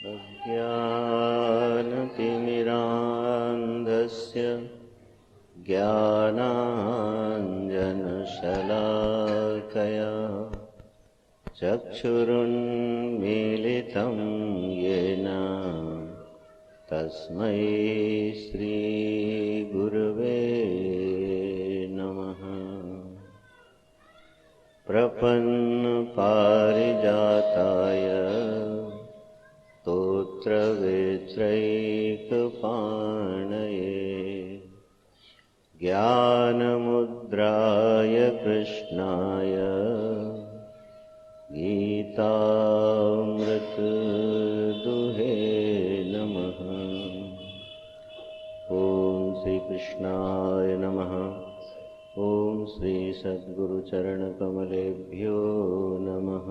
अज्ञानतिमिरान्धस्य ज्ञानाञ्जनशलाकया चक्षुरुन्मीलितं येन तस्मै श्रीगुरवे नमः। प्रपन्नपारिजाताय स्तोत्रवेत्रैकपाणये ज्ञानमुद्राय कृष्णाय गीतामृतदुहे नमः। ओम श्री कृष्णाय नमः। ओम श्री सद्गुरुचरणकमलेभ्यो नमः।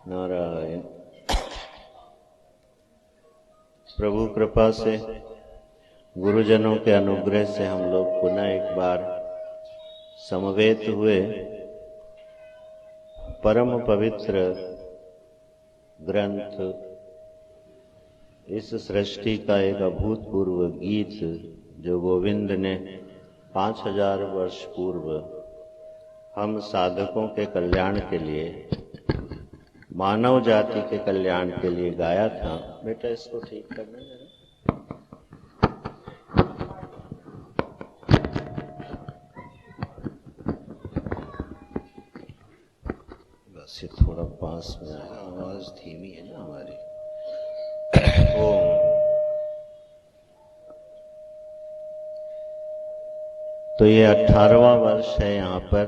नारायण। प्रभु कृपा से, गुरुजनों के अनुग्रह से हम लोग पुनः एक बार समवेत हुए परम पवित्र ग्रंथ इस सृष्टि का एक अभूतपूर्व गीत जो गोविंद ने 5000 वर्ष पूर्व हम साधकों के कल्याण के लिए, मानव जाति के कल्याण के लिए गाया था। बेटा इसको ठीक करना जरा। बस ये थोड़ा पास में आया, आवाज धीमी है ना हमारी। ओम। तो ये 18वां वर्ष है। यहाँ पर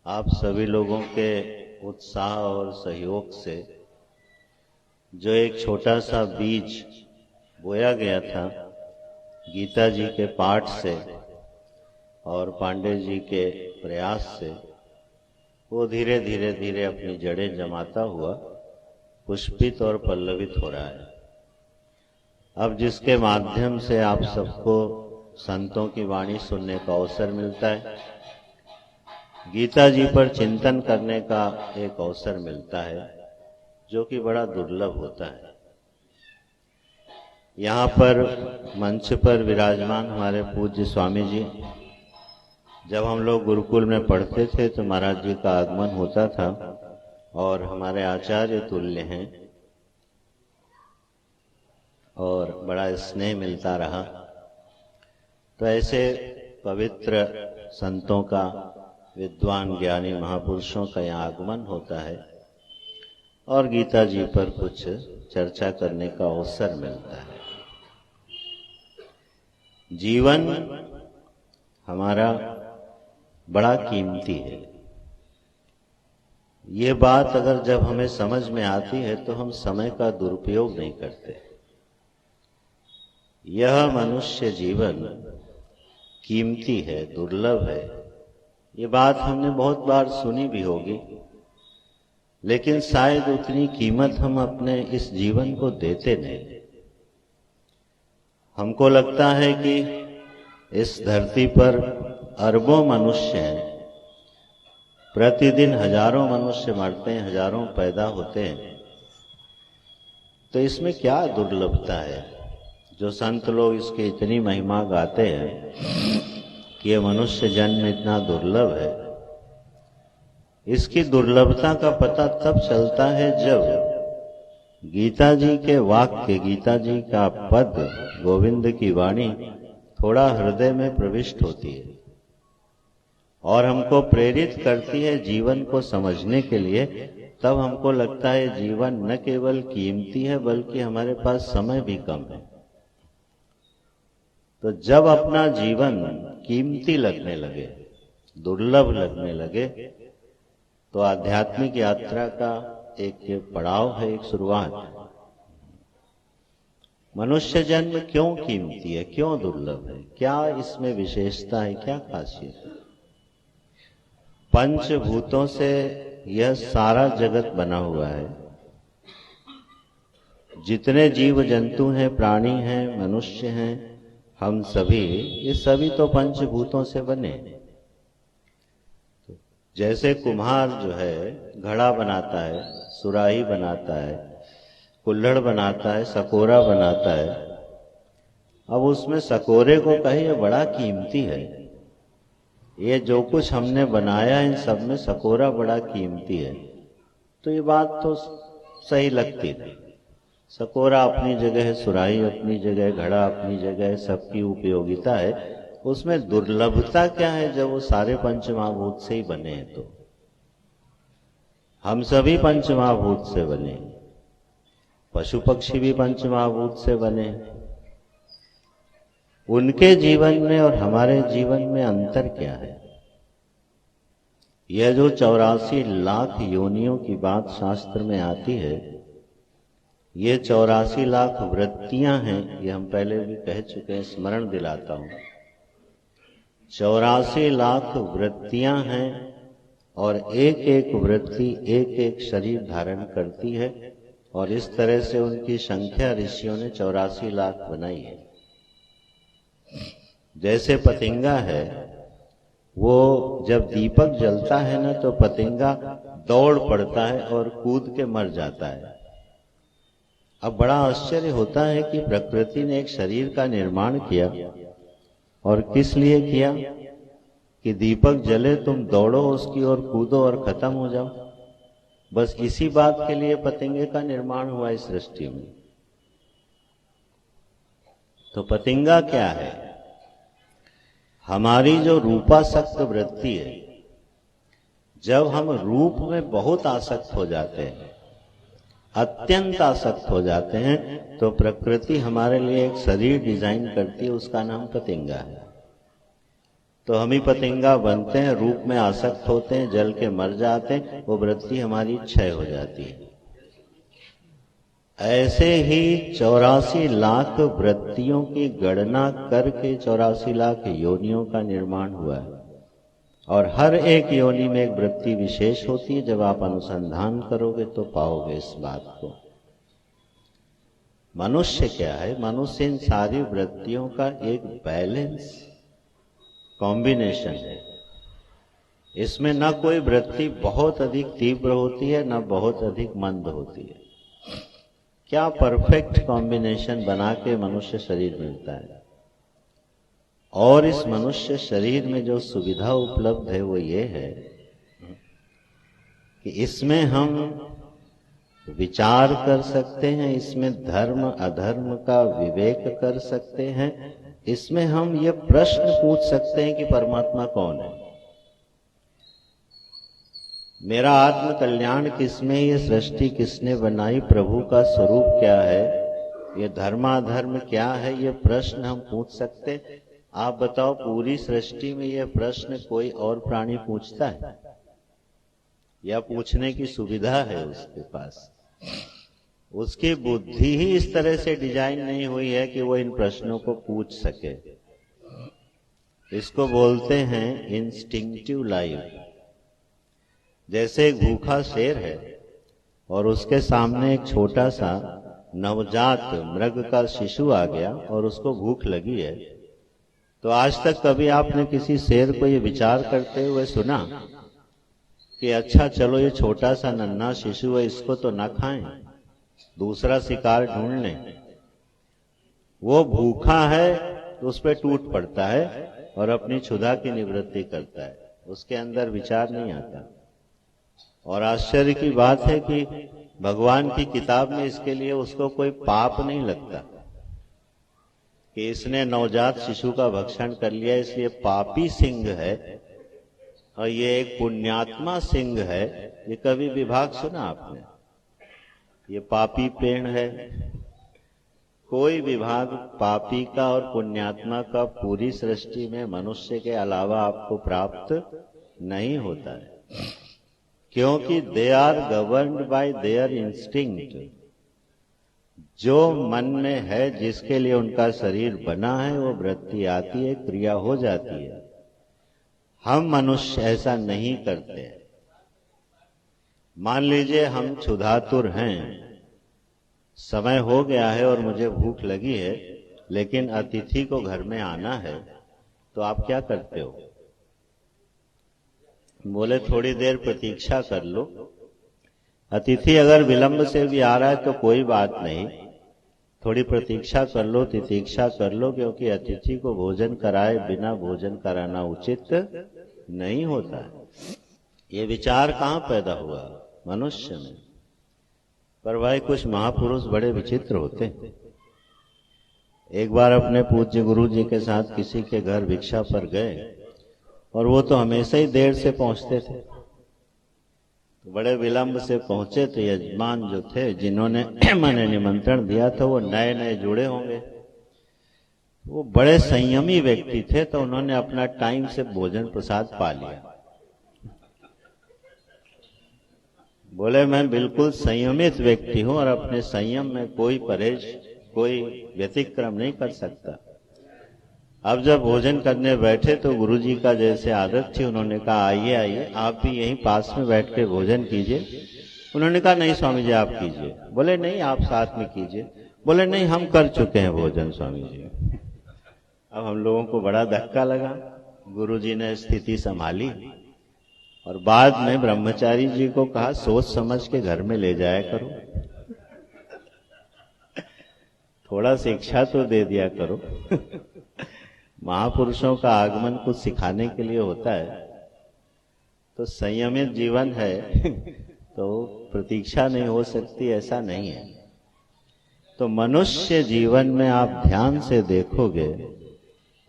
आप सभी लोगों के उत्साह और सहयोग से जो एक छोटा सा बीज बोया गया था गीता जी के पाठ से और पांडे जी के प्रयास से, वो धीरे धीरे अपनी जड़ें जमाता हुआ पुष्पित और पल्लवित हो रहा है। अब जिसके माध्यम से आप सबको संतों की वाणी सुनने का अवसर मिलता है, गीता जी पर चिंतन करने का एक अवसर मिलता है, जो कि बड़ा दुर्लभ होता है। यहाँ पर मंच पर विराजमान हमारे पूज्य स्वामी जी, जब हम लोग गुरुकुल में पढ़ते थे तो महाराज जी का आगमन होता था और हमारे आचार्य तुल्य हैं और बड़ा स्नेह मिलता रहा। तो ऐसे पवित्र संतों का, विद्वान ज्ञानी महापुरुषों का यहाँ आगमन होता है और गीता जी पर कुछ चर्चा करने का अवसर मिलता है। जीवन हमारा बड़ा कीमती है। ये बात अगर जब हमें समझ में आती है तो हम समय का दुरुपयोग नहीं करते। यह मनुष्य जीवन कीमती है, दुर्लभ है। ये बात हमने बहुत बार सुनी भी होगी, लेकिन शायद उतनी कीमत हम अपने इस जीवन को देते नहीं। हमको लगता है कि इस धरती पर अरबों मनुष्य हैं, प्रतिदिन हजारों मनुष्य मरते हैं, हजारों पैदा होते हैं, तो इसमें क्या दुर्लभता है जो संत लोग इसकी इतनी महिमा गाते हैं कि ये मनुष्य जन्म इतना दुर्लभ है। इसकी दुर्लभता का पता तब चलता है जब गीता जी के वाक्य, गीता जी का पद, गोविंद की वाणी थोड़ा हृदय में प्रविष्ट होती है और हमको प्रेरित करती है जीवन को समझने के लिए। तब हमको लगता है जीवन न केवल कीमती है बल्कि हमारे पास समय भी कम है। तो जब अपना जीवन कीमती लगने लगे, दुर्लभ लगने लगे, तो आध्यात्मिक यात्रा का एक पड़ाव है, एक शुरुआत। मनुष्य जन्म क्यों कीमती है, क्यों दुर्लभ है, क्या इसमें विशेषता है, क्या खासियत है? पंचभूतों से यह सारा जगत बना हुआ है। जितने जीव जंतु हैं, प्राणी हैं, मनुष्य हैं, हम सभी, ये सभी तो पंचभूतों से बने। जैसे कुम्हार जो है घड़ा बनाता है सुराही बनाता है, कुल्हड़ बनाता है, सकोरा बनाता है। अब उसमें सकोरे को कहे ये बड़ा कीमती है, ये जो कुछ हमने बनाया इन सब में सकोरा बड़ा कीमती है। तो ये बात तो सही लगती थी। सकोरा अपनी जगह है, सुराही अपनी जगह, घड़ा अपनी जगह है, सबकी उपयोगिता है। उसमें दुर्लभता क्या है जब वो सारे पंचमहाभूत से ही बने हैं। तो हम सभी पंचमहाभूत से बने, पशु पक्षी भी पंचमहाभूत से बने। उनके जीवन में और हमारे जीवन में अंतर क्या है? यह जो 84 लाख योनियों की बात शास्त्र में आती है, ये 84 लाख वृत्तियां हैं। ये हम पहले भी कह चुके हैं, स्मरण दिलाता हूं। 84 लाख वृत्तियां हैं और एक एक वृत्ति एक एक शरीर धारण करती है। और इस तरह से उनकी संख्या ऋषियों ने 84 लाख बनाई है। जैसे पतंगा है, वो जब दीपक जलता है ना तो पतंगा दौड़ पड़ता है और कूद के मर जाता है। अब बड़ा आश्चर्य होता है कि प्रकृति ने एक शरीर का निर्माण किया, और किस लिए किया? कि दीपक जले, तुम दौड़ो उसकी ओर, कूदो और खत्म हो जाओ। बस इसी बात के लिए पतंगे का निर्माण हुआ इस सृष्टि में। तो पतंगा क्या है? हमारी जो रूपासक्त वृत्ति है, जब हम रूप में बहुत आसक्त हो जाते हैं, अत्यंत आसक्त हो जाते हैं, तो प्रकृति हमारे लिए एक शरीर डिजाइन करती है, उसका नाम पतंगा है। तो हम ही पतंगा बनते हैं, रूप में आसक्त होते हैं, जल के मर जाते हैं, वो वृत्ति हमारी क्षय हो जाती है। ऐसे ही 84 लाख वृत्तियों की गणना करके 84 लाख योनियों का निर्माण हुआ है। और हर एक योनि में एक वृत्ति विशेष होती है। जब आप अनुसंधान करोगे तो पाओगे इस बात को। मनुष्य क्या है? मनुष्य इन सारी वृत्तियों का एक बैलेंस कॉम्बिनेशन है। इसमें न कोई वृत्ति बहुत अधिक तीव्र होती है, न बहुत अधिक मंद होती है। क्या परफेक्ट कॉम्बिनेशन बना के मनुष्य शरीर मिलता है। और इस मनुष्य शरीर में जो सुविधा उपलब्ध है वो ये है कि इसमें हम विचार कर सकते हैं, इसमें धर्म अधर्म का विवेक कर सकते हैं, इसमें हम ये प्रश्न पूछ सकते हैं कि परमात्मा कौन है, मेरा आत्म कल्याण किसमें, ये सृष्टि किसने बनाई, प्रभु का स्वरूप क्या है, ये धर्माधर्म क्या है, ये प्रश्न हम पूछ सकते। आप बताओ, पूरी सृष्टि में ये प्रश्न कोई और प्राणी पूछता है या पूछने की सुविधा है उसके पास? उसकी बुद्धि ही इस तरह से डिजाइन नहीं हुई है कि वो इन प्रश्नों को पूछ सके। इसको बोलते हैं इंस्टिंक्टिव लाइफ। जैसे एक भूखा शेर है और उसके सामने एक छोटा सा नवजात मृग का शिशु आ गया और उसको भूख लगी है, तो आज तक कभी आपने किसी शेर को ये विचार करते हुए सुना कि अच्छा चलो ये छोटा सा नन्हा शिशु है, इसको तो ना खाएं, दूसरा शिकार ढूंढ लें। वो भूखा है तो उस पर टूट पड़ता है और अपनी क्षुधा की निवृत्ति करता है, उसके अंदर विचार नहीं आता। और आश्चर्य की बात है कि भगवान की किताब में इसके लिए उसको कोई पाप नहीं लगता कि इसने नवजात शिशु का भक्षण कर लिया, इसलिए पापी सिंह है और ये एक पुण्यात्मा सिंह है। ये कभी विभाग सुना आपने? ये पापी पेड़ है। कोई विभाग पापी का और पुण्यात्मा का पूरी सृष्टि में मनुष्य के अलावा आपको प्राप्त नहीं होता है, क्योंकि they are governed by their instinct. जो मन में है, जिसके लिए उनका शरीर बना है, वो वृत्ति आती है, क्रिया हो जाती है। हम मनुष्य ऐसा नहीं करते। मान लीजिए हम क्षुधातुर हैं, समय हो गया है और मुझे भूख लगी है, लेकिन अतिथि को घर में आना है, तो आप क्या करते हो? बोले थोड़ी देर प्रतीक्षा कर लो, अतिथि अगर विलंब से भी आ रहा है तो कोई बात नहीं, थोड़ी प्रतीक्षा कर लो, तितीक्षा कर लो, क्योंकि अतिथि को भोजन कराए बिना भोजन कराना उचित नहीं होता है। ये विचार कहाँ पैदा हुआ? मनुष्य में। पर भाई कुछ महापुरुष बड़े विचित्र होते हैं। एक बार अपने पूज्य गुरु जी के साथ किसी के घर भिक्षा पर गए और वो तो हमेशा ही देर से पहुंचते थे, तो बड़े विलंब से पहुंचे। तो यजमान जो थे, जिन्होंने मैंने निमंत्रण दिया था, वो नए नए जुड़े होंगे, वो बड़े संयमी व्यक्ति थे, तो उन्होंने अपना टाइम से भोजन प्रसाद पा लिया। बोले मैं बिल्कुल संयमित व्यक्ति हूं और अपने संयम में कोई परहेज, कोई व्यतिक्रम नहीं कर सकता। अब जब भोजन करने बैठे तो गुरुजी का जैसे आदत थी, उन्होंने कहा आइए आइए, आप भी यहीं पास में बैठ के भोजन कीजिए। उन्होंने कहा नहीं स्वामी जी आप कीजिए। बोले नहीं आप साथ में कीजिए। बोले नहीं हम कर चुके हैं भोजन स्वामी जी। अब हम लोगों को बड़ा धक्का लगा। गुरुजी ने स्थिति संभाली और बाद में ब्रह्मचारी जी को कहा सोच समझ के घर में ले जाया करो, थोड़ा शिक्षा तो दे दिया करो। महापुरुषों का आगमन कुछ सिखाने के लिए होता है। तो संयमित जीवन है तो प्रतीक्षा नहीं हो सकती, ऐसा नहीं है। तो मनुष्य जीवन में आप ध्यान से देखोगे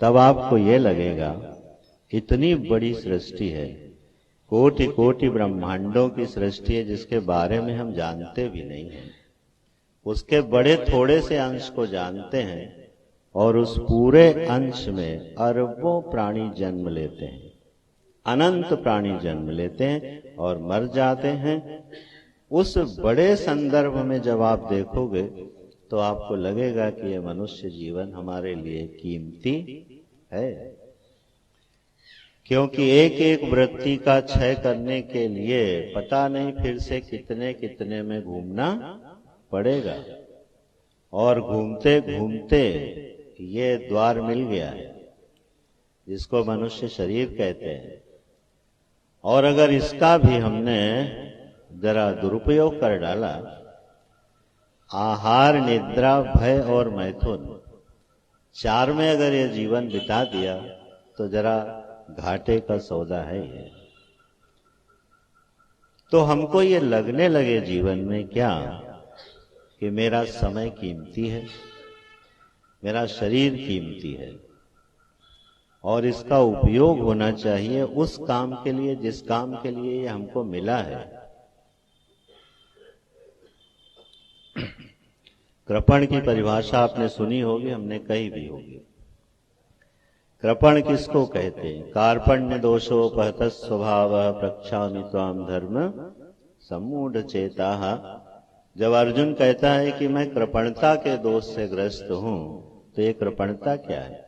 तब आपको ये लगेगा इतनी बड़ी सृष्टि है, कोटि कोटि ब्रह्मांडों की सृष्टि है, जिसके बारे में हम जानते भी नहीं हैं। उसके बड़े थोड़े से अंश को जानते हैं और उस पूरे अंश में अरबों प्राणी जन्म लेते हैं, अनंत प्राणी जन्म लेते हैं और मर जाते हैं। उस बड़े संदर्भ में जब आप देखोगे तो आपको लगेगा कि ये मनुष्य जीवन हमारे लिए कीमती है, क्योंकि एक एक वृत्ति का क्षय करने के लिए पता नहीं फिर से कितने कितने में घूमना पड़ेगा। और घूमते घूमते ये द्वार मिल गया है जिसको मनुष्य शरीर कहते हैं। और अगर इसका भी हमने जरा दुरुपयोग कर डाला, आहार निद्रा भय और मैथुन चार में अगर ये जीवन बिता दिया तो जरा घाटे का सौदा है ये। तो हमको ये लगने लगे जीवन में क्या कि मेरा समय कीमती है, मेरा शरीर कीमती है और इसका उपयोग होना चाहिए उस काम के लिए जिस काम के लिए ये हमको मिला है। कृपण की परिभाषा आपने सुनी होगी, हमने कही भी होगी। कृपण किसको कहते हैं? कार्पण्य दोषोपहत स्वभाव प्रक्षामि त्वाम धर्म सम्मूढ़ चेताः। जब अर्जुन कहता है कि मैं कृपणता के दोष से ग्रस्त हूं, तो ये कृपणता क्या है?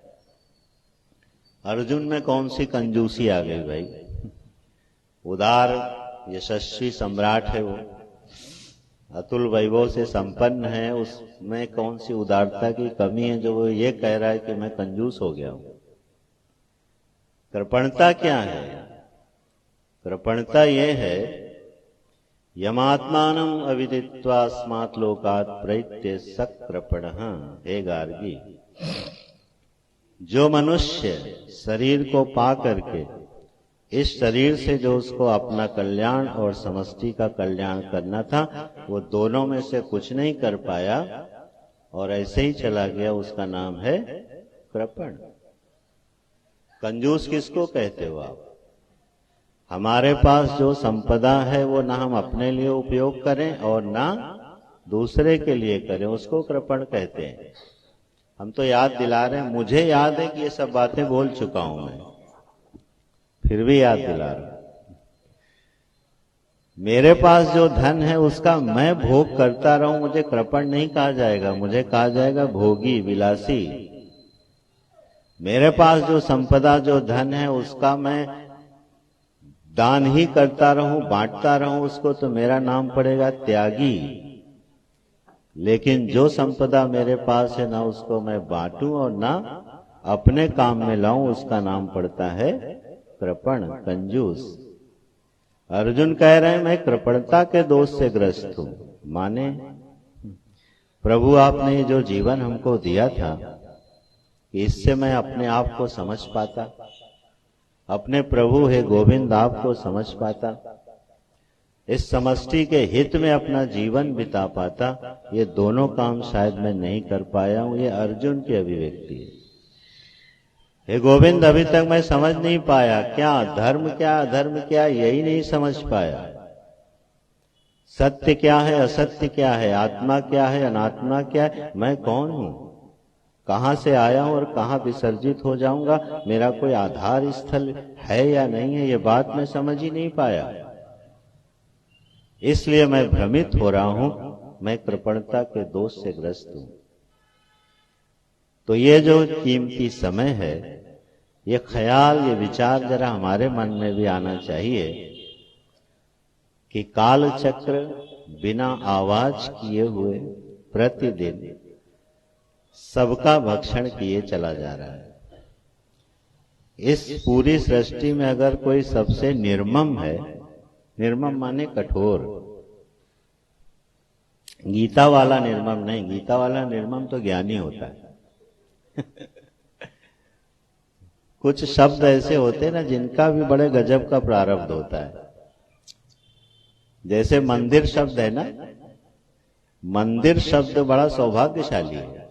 अर्जुन में कौन सी कंजूसी आ गई भाई? उदार यशस्वी सम्राट है वो, अतुल वैभव से संपन्न है, उसमें कौन सी उदारता की कमी है जो वो ये कह रहा है कि मैं कंजूस हो गया हूं? कृपणता क्या है? कृपणता ये है यमात्मानम अविदित्वा स्मात् लोकात् प्रैत्य सकृपणः। हे गार्गी, जो मनुष्य शरीर को पा करके इस शरीर से जो उसको अपना कल्याण और समष्टि का कल्याण करना था, वो दोनों में से कुछ नहीं कर पाया और ऐसे ही चला गया, उसका नाम है कृपण। कंजूस किसको कहते हो आप? हमारे पास जो संपदा है वो ना हम अपने लिए उपयोग करें और ना दूसरे के लिए करें, उसको कृपण कहते हैं। हम तो याद दिला रहे हैं, मुझे याद है कि ये सब बातें बोल चुका हूं मैं, फिर भी याद दिला रहा हूं। मेरे पास जो धन है उसका मैं भोग करता रहूं, मुझे कृपण नहीं कहा जाएगा, मुझे कहा जाएगा भोगी विलासी। मेरे पास जो संपदा जो धन है उसका मैं दान ही करता रहूं, बांटता रहूं उसको, तो मेरा नाम पड़ेगा त्यागी। लेकिन जो संपदा मेरे पास है ना उसको मैं बांटूं और ना अपने काम में लाऊं, उसका नाम पड़ता है कृपण, कंजूस। अर्जुन कह रहे हैं मैं कृपणता के दोष से ग्रस्त हूं। माने प्रभु आपने जो जीवन हमको दिया था, इससे मैं अपने आप को समझ पाता, अपने प्रभु हे गोविंद आपको समझ पाता, इस समष्टि के हित में अपना जीवन बिता पाता। ये दोनों काम शायद मैं नहीं कर पाया हूं। ये अर्जुन की अभिव्यक्ति है। हे गोविंद, अभी तक मैं समझ नहीं पाया, क्या धर्म क्या अधर्म क्या, यही नहीं समझ पाया। सत्य क्या है असत्य क्या है, आत्मा क्या है अनात्मा क्या है, मैं कौन हूं, कहां से आया हूं और कहां विसर्जित हो जाऊंगा, मेरा कोई आधार स्थल है या नहीं है, ये बात मैं समझ ही नहीं पाया। इसलिए मैं भ्रमित हो रहा हूं, मैं कृपणता के दोष से ग्रस्त हूं। तो ये जो कीमती समय है, ये ख्याल, ये विचार जरा हमारे मन में भी आना चाहिए कि काल चक्र बिना आवाज किए हुए प्रतिदिन सबका भक्षण किए चला जा रहा है। इस पूरी सृष्टि में अगर कोई सबसे निर्मम है, निर्मम माने कठोर, गीता वाला निर्मम नहीं, गीता वाला निर्मम तो ज्ञानी होता है। कुछ शब्द ऐसे होते हैं ना जिनका भी बड़े गजब का प्रारब्ध होता है। जैसे मंदिर शब्द है ना, मंदिर शब्द बड़ा सौभाग्यशाली है,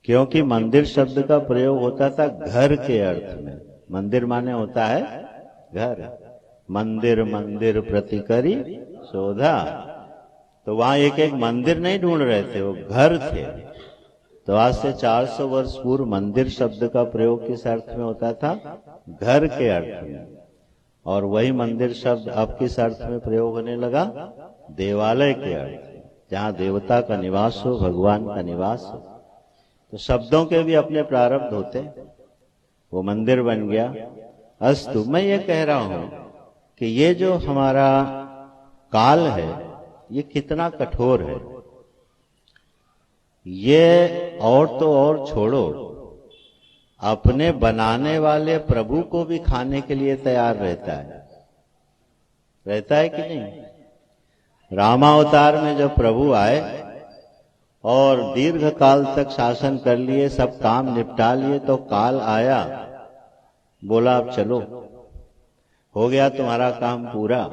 क्योंकि मंदिर शब्द का प्रयोग होता था घर के अर्थ में। मंदिर माने होता है घर, मंदिर मंदिर प्रति करी शोधा। तो वहां एक एक मंदिर नहीं ढूंढ रहे थे, वो घर थे। तो आज से 400 वर्ष पूर्व मंदिर शब्द का प्रयोग किस अर्थ में होता था, घर के अर्थ में। और वही मंदिर शब्द अब किस अर्थ में प्रयोग होने लगा, देवालय के अर्थ, जहां देवता का निवास हो, भगवान का निवास हो। तो शब्दों के भी अपने प्रारब्ध होते, वो मंदिर बन गया। अस्तु, मैं ये कह रहा हूं कि ये जो हमारा काल है, ये कितना कठोर है। ये और तो और छोड़ो, अपने बनाने वाले प्रभु को भी खाने के लिए तैयार रहता है कि नहीं। रामावतार में जब प्रभु आए और दीर्घ काल तक शासन कर लिए, सब काम निपटा लिए, तो काल आया, बोला अब चलो, हो गया तुम्हारा काम पूरा।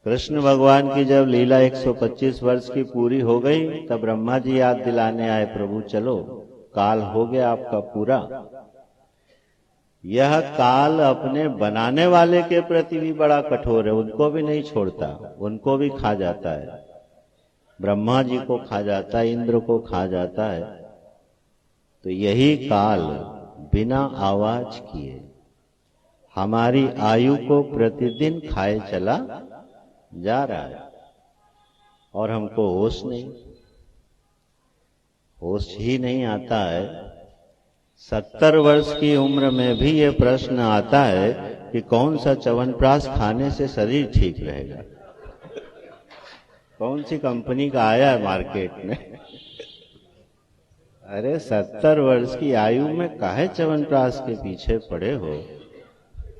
कृष्ण भगवान की जब लीला 125 वर्ष की पूरी हो गई, तब ब्रह्मा जी याद दिलाने आए, प्रभु चलो, काल हो गया आपका पूरा। यह काल अपने बनाने वाले के प्रति भी बड़ा कठोर है, उनको भी नहीं छोड़ता, उनको भी खा जाता है। ब्रह्मा जी को खा जाता है, इंद्र को खा जाता है। तो यही काल बिना आवाज किए हमारी आयु को प्रतिदिन खाए चला जा रहा है, और हमको होश नहीं, होश ही नहीं आता है। 70 वर्ष की उम्र में भी ये प्रश्न आता है कि कौन सा च्यवनप्राश खाने से शरीर ठीक रहेगा, कौन सी कंपनी का आया है मार्केट में। अरे 70 वर्ष की आयु में काहे च्यवनप्राश के पीछे पड़े हो,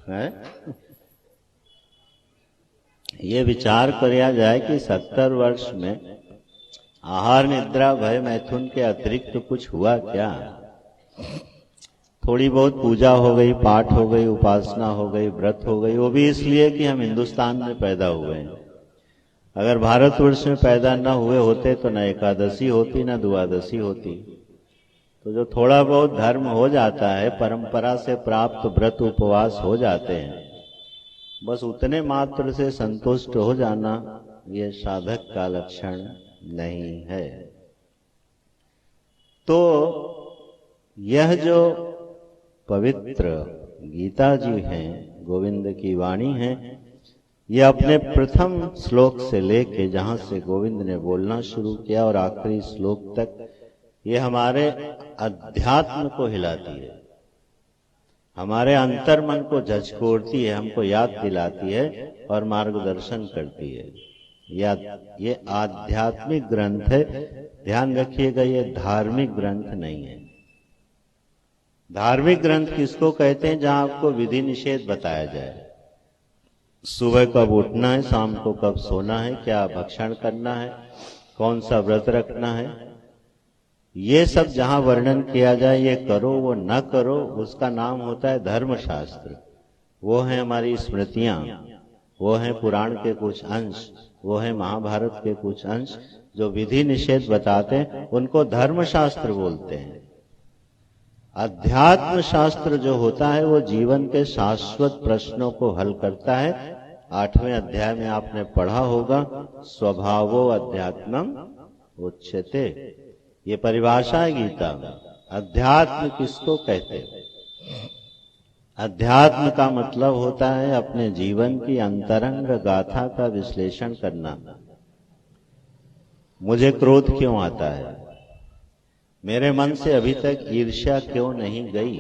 हैं? ये विचार किया जाए कि 70 वर्ष में आहार निद्रा भय मैथुन के अतिरिक्त तो कुछ हुआ क्या। थोड़ी बहुत पूजा हो गई, पाठ हो गई, उपासना हो गई, व्रत हो गई, वो भी इसलिए कि हम हिंदुस्तान में पैदा हुए हैं। अगर भारतवर्ष में पैदा न हुए होते तो न एकादशी होती न द्वादशी होती। तो जो थोड़ा बहुत धर्म हो जाता है, परंपरा से प्राप्त व्रत उपवास हो जाते हैं, बस उतने मात्र से संतुष्ट हो जाना ये साधक का लक्षण नहीं है। तो यह जो पवित्र गीता जी हैं, गोविंद की वाणी है, ये अपने प्रथम श्लोक से लेके जहां से गोविंद ने बोलना शुरू किया और आखिरी श्लोक तक, ये हमारे अध्यात्म को हिलाती है, हमारे अंतर्मन को झकझोरती है, हमको याद दिलाती है और मार्गदर्शन करती है। ये आध्यात्मिक ग्रंथ है। ध्यान रखिएगा, ये धार्मिक ग्रंथ नहीं है। धार्मिक ग्रंथ किसको कहते हैं, जहां आपको विधि निषेध बताया जाए। सुबह कब उठना है, शाम को कब सोना है, क्या भक्षण करना है, कौन सा व्रत रखना है, ये सब जहां वर्णन किया जाए, ये करो वो न करो, उसका नाम होता है धर्मशास्त्र। वो है हमारी स्मृतियां, वो है पुराण के कुछ अंश, वो है महाभारत के कुछ अंश जो विधि निषेध बताते हैं, उनको धर्मशास्त्र बोलते हैं। अध्यात्म शास्त्र जो होता है वो जीवन के शाश्वत प्रश्नों को हल करता है। 8वें अध्याय में आपने पढ़ा होगा, स्वभावो अध्यात्मम उच्यते, ये परिभाषा है गीता में। अध्यात्म किसको कहते हैं? अध्यात्म का मतलब होता है अपने जीवन की अंतरंग गाथा का विश्लेषण करना। मुझे क्रोध क्यों आता है? मेरे मन से अभी तक ईर्ष्या क्यों नहीं गई?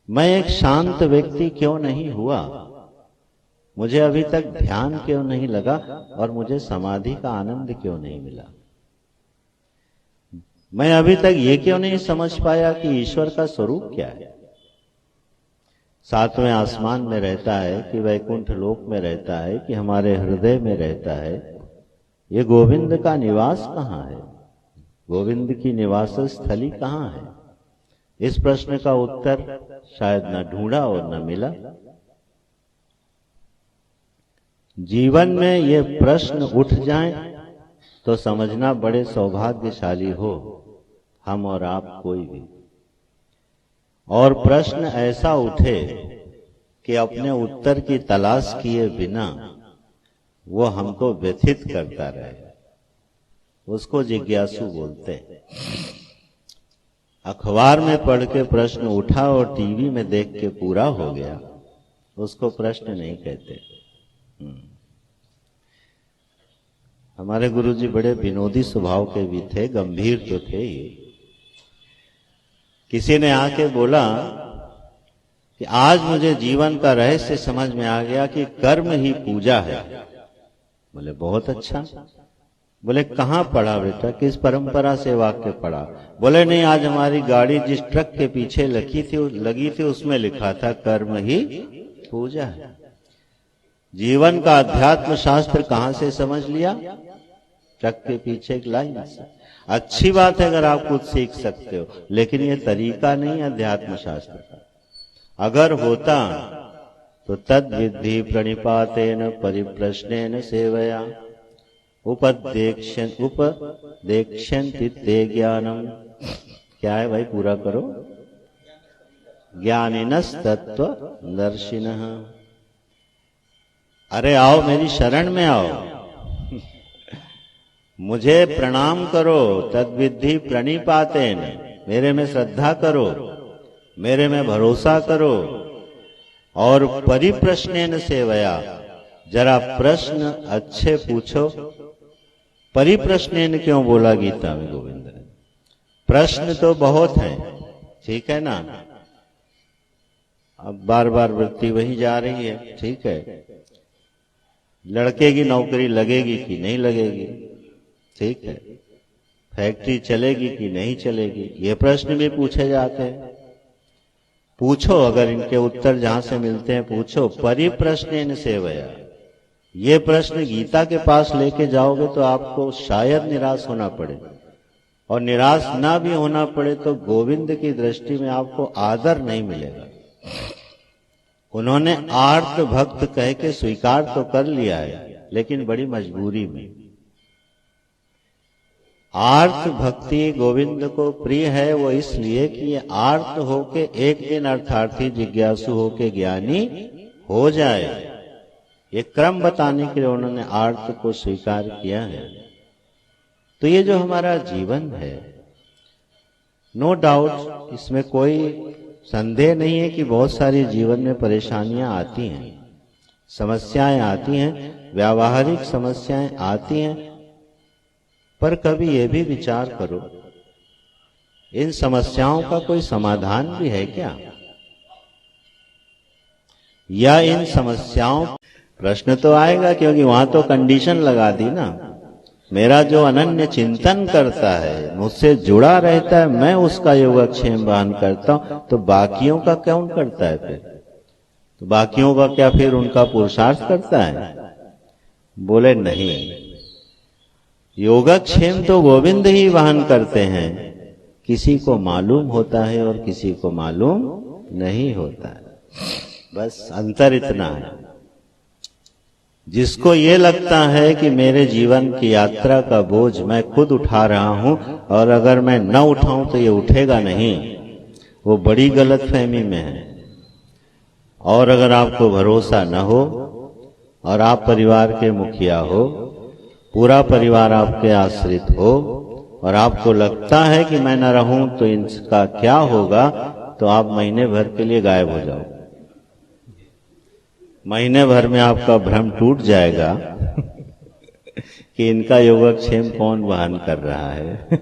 मैं एक शांत व्यक्ति क्यों नहीं हुआ? मुझे अभी तक ध्यान क्यों नहीं लगा और मुझे समाधि का आनंद क्यों नहीं मिला? मैं अभी तक ये क्यों नहीं समझ पाया कि ईश्वर का स्वरूप क्या है? 7वें आसमान में रहता है कि वैकुंठ लोक में रहता है कि हमारे हृदय में रहता है? ये गोविंद का निवास कहाँ है? गोविंद की निवास स्थली कहाँ है? इस प्रश्न का उत्तर शायद न ढूंढा और न मिला। जीवन में ये प्रश्न उठ जाएं तो समझना बड़े सौभाग्यशाली हो, हम और आप कोई भी। और प्रश्न ऐसा उठे कि अपने उत्तर की तलाश किए बिना वो हमको व्यथित करता रहे, उसको जिज्ञासु बोलते हैं। अखबार में पढ़ के प्रश्न उठा और टीवी में देख के पूरा हो गया, उसको प्रश्न नहीं कहते। हमारे गुरुजी बड़े विनोदी स्वभाव के भी थे, गंभीर तो थे ही। किसी ने आके बोला कि आज मुझे जीवन का रहस्य समझ में आ गया कि कर्म ही पूजा है। बोले बहुत अच्छा। बोले कहाँ पढ़ा बेटा, किस परंपरा से वाक्य पढ़ा? बोले नहीं, आज हमारी गाड़ी जिस ट्रक के पीछे लगी थी उसमें लिखा था कर्म ही पूजा है। जीवन का अध्यात्म शास्त्र कहां से समझ लिया? ट्रक के पीछे एक लाइन से। अच्छी बात है अगर आप कुछ सीख सकते हो, लेकिन ये तरीका नहीं अध्यात्म शास्त्र का। अगर होता तो तद विद्धि प्रणिपातेन परिप्रश्नेन सेवया उपदेक्ष्यन्ति ते ज्ञानम। क्या है भाई, पूरा करो। ज्ञानिनस् तत्व दर्शिनः। अरे आओ, मेरी शरण में आओ, मुझे प्रणाम करो। तद्विद्धि प्रणिपातेन, मेरे में श्रद्धा करो, मेरे में भरोसा करो। और परिप्रश्नेन सेवया, जरा प्रश्न अच्छे पूछो। परिप्रश्नेन क्यों बोला गीता में गोविंद ने? प्रश्न तो बहुत हैं, ठीक है ना? अब बार बार वृत्ति वही जा रही है, ठीक है। लड़के की नौकरी लगेगी कि नहीं लगेगी, ठीक है। फैक्ट्री चलेगी कि नहीं चलेगी, ये प्रश्न भी पूछे जाते हैं। पूछो, अगर इनके उत्तर जहां से मिलते हैं पूछो। परिप्रश्नेन सेवया, ये प्रश्न गीता के पास लेके जाओगे तो आपको शायद निराश होना पड़े, और निराश ना भी होना पड़े तो गोविंद की दृष्टि में आपको आदर नहीं मिलेगा। उन्होंने आर्त भक्त कह के स्वीकार तो कर लिया है, लेकिन बड़ी मजबूरी में। आर्त भक्ति गोविंद को प्रिय है वो इसलिए कि ये आर्त होके एक दिन अर्थार्थी जिज्ञासु होके ज्ञानी हो जाए। ये क्रम बताने के लिए उन्होंने आर्त को स्वीकार किया है। तो ये जो हमारा जीवन है, नो डाउट, इसमें कोई संदेह नहीं है कि बहुत सारी जीवन में परेशानियां आती हैं, समस्याएं आती हैं, व्यावहारिक समस्याएं आती हैं। पर कभी ये भी विचार करो, इन समस्याओं का कोई समाधान भी है क्या? या इन समस्याओं, प्रश्न तो आएगा, क्योंकि वहां तो कंडीशन लगा दी ना। मेरा जो अनन्य चिंतन करता है, मुझसे जुड़ा रहता है, मैं उसका योगक्षेम बहन करता हूं, तो बाकियों का कौन करता है फिर? तो बाकियों का क्या फिर उनका पुरुषार्थ करता है? बोले नहीं, योगक्षेम तो गोविंद ही वहन करते हैं, किसी को मालूम होता है और किसी को मालूम नहीं होता है। बस अंतर इतना है। जिसको ये लगता है कि मेरे जीवन की यात्रा का बोझ मैं खुद उठा रहा हूं और अगर मैं न उठाऊं तो ये उठेगा नहीं, वो बड़ी गलतफहमी में है। और अगर आपको भरोसा न हो और आप परिवार के मुखिया हो, पूरा परिवार आपके आश्रित हो और आपको लगता है कि मैं न रहूं तो इनका क्या होगा, तो आप महीने भर के लिए गायब हो जाओ। महीने भर में आपका भ्रम टूट जाएगा कि इनका योगक्षेम कौन वहन कर रहा है।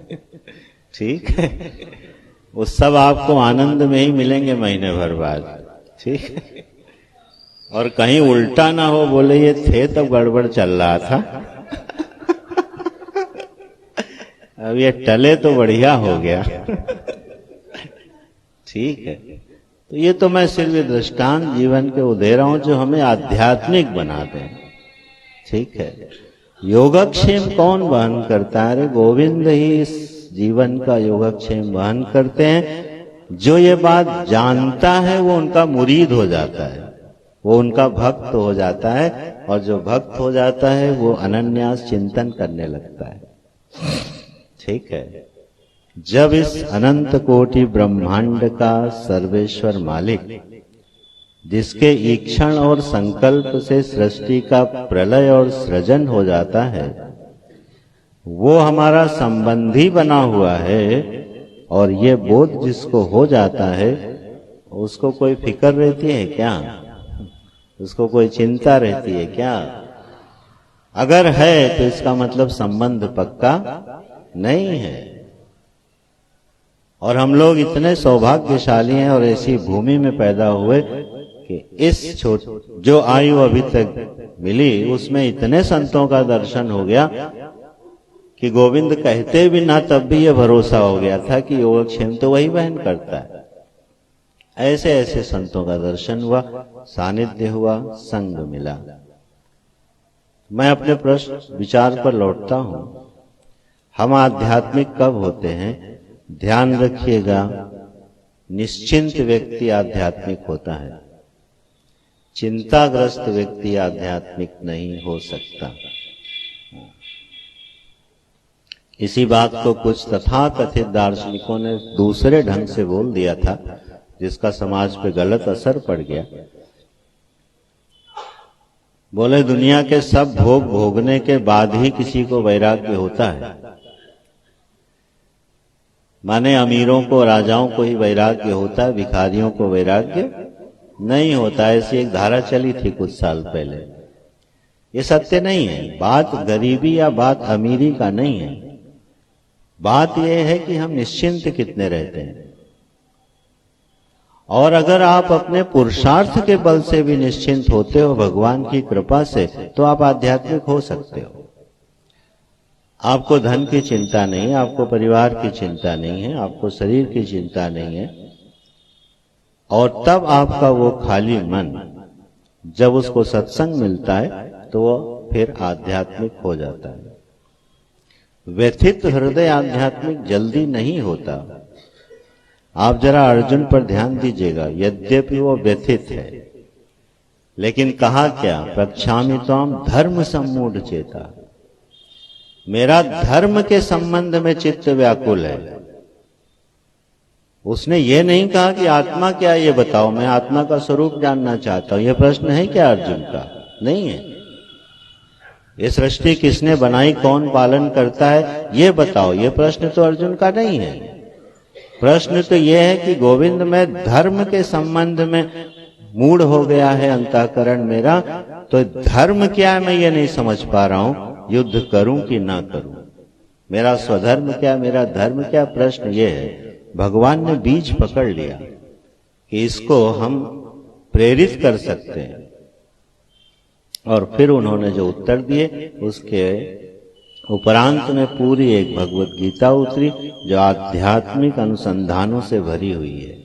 ठीक है, वो सब आपको आनंद में ही मिलेंगे महीने भर बाद। ठीक है, और कहीं उल्टा ना हो, बोले ये थे तब गड़बड़ चल रहा था, अब ये टले तो बढ़िया हो गया। ठीक है, तो ये तो मैं सिर्फ दृष्टांत जीवन के दे रहा हूं जो हमें आध्यात्मिक बनाते हैं। ठीक है, योगक्षेम कौन वहन करता है? अरे गोविंद ही इस जीवन का योगक्षेम वहन करते हैं। जो ये बात जानता है वो उनका मुरीद हो जाता है, वो उनका भक्त हो जाता है, और जो भक्त हो जाता है वो अनन्यास चिंतन करने लगता है। ठीक है, जब इस अनंत कोटि ब्रह्मांड का सर्वेश्वर मालिक, जिसके ईक्षण और संकल्प से सृष्टि का प्रलय और सृजन हो जाता है, वो हमारा संबंधी बना हुआ है, और ये बोध जिसको हो जाता है उसको कोई फिक्र रहती है क्या? उसको कोई चिंता रहती है क्या? अगर है तो इसका मतलब संबंध पक्का नहीं है। और हम लोग इतने सौभाग्यशाली हैं और ऐसी भूमि में पैदा हुए कि इस जो आयु अभी तक मिली उसमें इतने संतों का दर्शन हो गया कि गोविंद कहते भी ना तब भी ये भरोसा हो गया था कि योगक्षेम तो वही वहन करता है। ऐसे ऐसे संतों का दर्शन हुआ, सानिध्य हुआ, संग मिला। मैं अपने प्रश्न विचार पर लौटता हूं, हम आध्यात्मिक कब होते हैं? ध्यान रखिएगा, निश्चिंत व्यक्ति आध्यात्मिक होता है, चिंताग्रस्त व्यक्ति आध्यात्मिक नहीं हो सकता। इसी बात को कुछ तथाकथित दार्शनिकों ने दूसरे ढंग से बोल दिया था, जिसका समाज पे गलत असर पड़ गया। बोले दुनिया के सब भोग भोगने के बाद ही किसी को वैराग्य होता है। माने अमीरों को, राजाओं को ही वैराग्य होता है, भिखारियों को वैराग्य नहीं होता। ऐसी एक धारा चली थी कुछ साल पहले। ये सत्य नहीं है। बात गरीबी या बात अमीरी का नहीं है, बात यह है कि हम निश्चिंत कितने रहते हैं। और अगर आप अपने पुरुषार्थ के बल से भी निश्चिंत होते हो भगवान की कृपा से, तो आप आध्यात्मिक हो सकते हो। आपको धन की चिंता नहीं है, आपको परिवार की चिंता नहीं है, आपको शरीर की चिंता नहीं है, और तब आपका वो खाली मन जब उसको सत्संग मिलता है तो वो फिर आध्यात्मिक हो जाता है। व्यथित हृदय आध्यात्मिक जल्दी नहीं होता। आप जरा अर्जुन पर ध्यान दीजिएगा, यद्यपि वो व्यथित है, लेकिन कहा क्या? प्रक्षामि त्वाम धर्म सम्मूढ़ चेता। मेरा धर्म के संबंध में चित्त व्याकुल है। उसने ये नहीं कहा कि आत्मा क्या है ये बताओ, मैं आत्मा का स्वरूप जानना चाहता हूं। यह प्रश्न है क्या अर्जुन का? नहीं है। ये सृष्टि किसने बनाई, कौन पालन करता है, ये बताओ, ये प्रश्न तो अर्जुन का नहीं है। प्रश्न तो यह है कि गोविंद में धर्म के संबंध में मूढ़ हो गया है अंतःकरण मेरा, तो धर्म क्या है मैं ये नहीं समझ पा रहा हूं, युद्ध करूं कि ना करूं, मेरा स्वधर्म क्या, मेरा धर्म क्या? प्रश्न ये है। भगवान ने बीज पकड़ लिया कि इसको हम प्रेरित कर सकते हैं, और फिर उन्होंने जो उत्तर दिए उसके उपरांत में पूरी एक भगवत गीता उतरी जो आध्यात्मिक अनुसंधानों से भरी हुई है।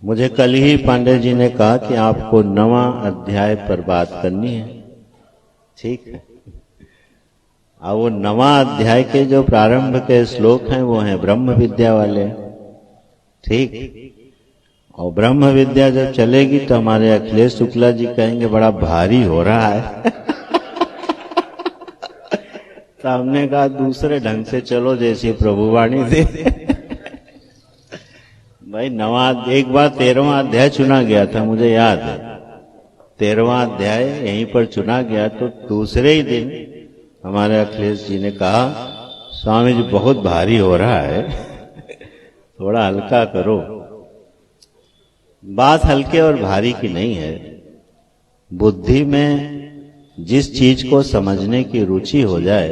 मुझे कल ही पांडे जी ने कहा कि आपको 9वां अध्याय पर बात करनी है। ठीक है। अब वो 9वां अध्याय के जो प्रारंभ के श्लोक हैं वो हैं ब्रह्म विद्या वाले। ठीक। और ब्रह्म विद्या जब चलेगी तो हमारे अखिलेश शुक्ला जी कहेंगे बड़ा भारी हो रहा है। तो हमने कहा दूसरे ढंग से चलो जैसी प्रभुवाणी दे। भाई 9वां, एक बार 13वां अध्याय चुना गया था, मुझे याद है। 13वां अध्याय यहीं पर चुना गया तो दूसरे ही दिन हमारे अखिलेश जी ने कहा स्वामी जी बहुत भारी हो रहा है, थोड़ा हल्का करो। बात हल्के और भारी की नहीं है। बुद्धि में जिस चीज को समझने की रुचि हो जाए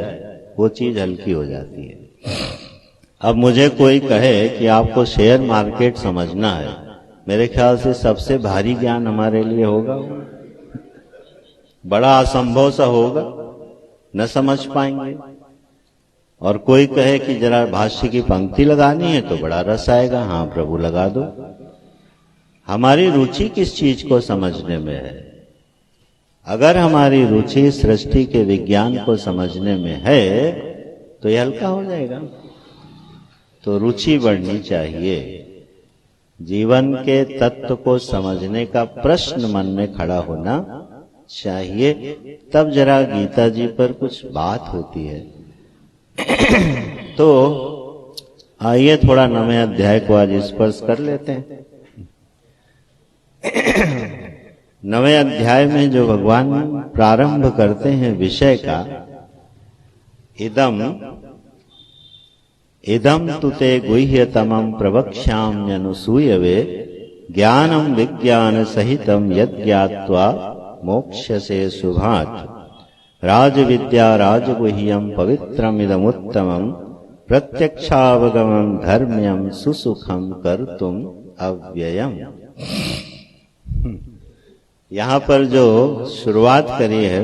वो चीज हल्की हो जाती है। अब मुझे कोई कहे कि आपको शेयर मार्केट समझना है, मेरे ख्याल से सबसे भारी ज्ञान हमारे लिए होगा, बड़ा असंभव सा होगा, न समझ पाएंगे। और कोई कहे कि जरा भाष्य की पंक्ति लगानी है तो बड़ा रस आएगा, हाँ प्रभु लगा दो। हमारी रुचि किस चीज को समझने में है? अगर हमारी रुचि सृष्टि के विज्ञान को समझने में है तो यह हल्का हो जाएगा। तो रुचि बढ़नी चाहिए। जीवन के तत्व को समझने का प्रश्न मन में खड़ा होना चाहिए, तब जरा गीता जी पर कुछ बात होती है। तो आइए थोड़ा 9वें अध्याय को आज स्पर्श कर लेते हैं। 9वें अध्याय में जो भगवान प्रारंभ करते हैं विषय का, इदम तुते गुह्यतमं प्रवक्ष्याम्यनुसूयवे ज्ञानम विज्ञान सहितम यद् ज्ञात्वा मोक्ष्यसे शुभात् राजविद्या राजगुह्यम पवित्रमिदमुत्तमं प्रत्यक्षावगमं धर्म्यं सुसुखं कर्तुम अव्ययम्। यहाँ पर जो शुरुआत करी है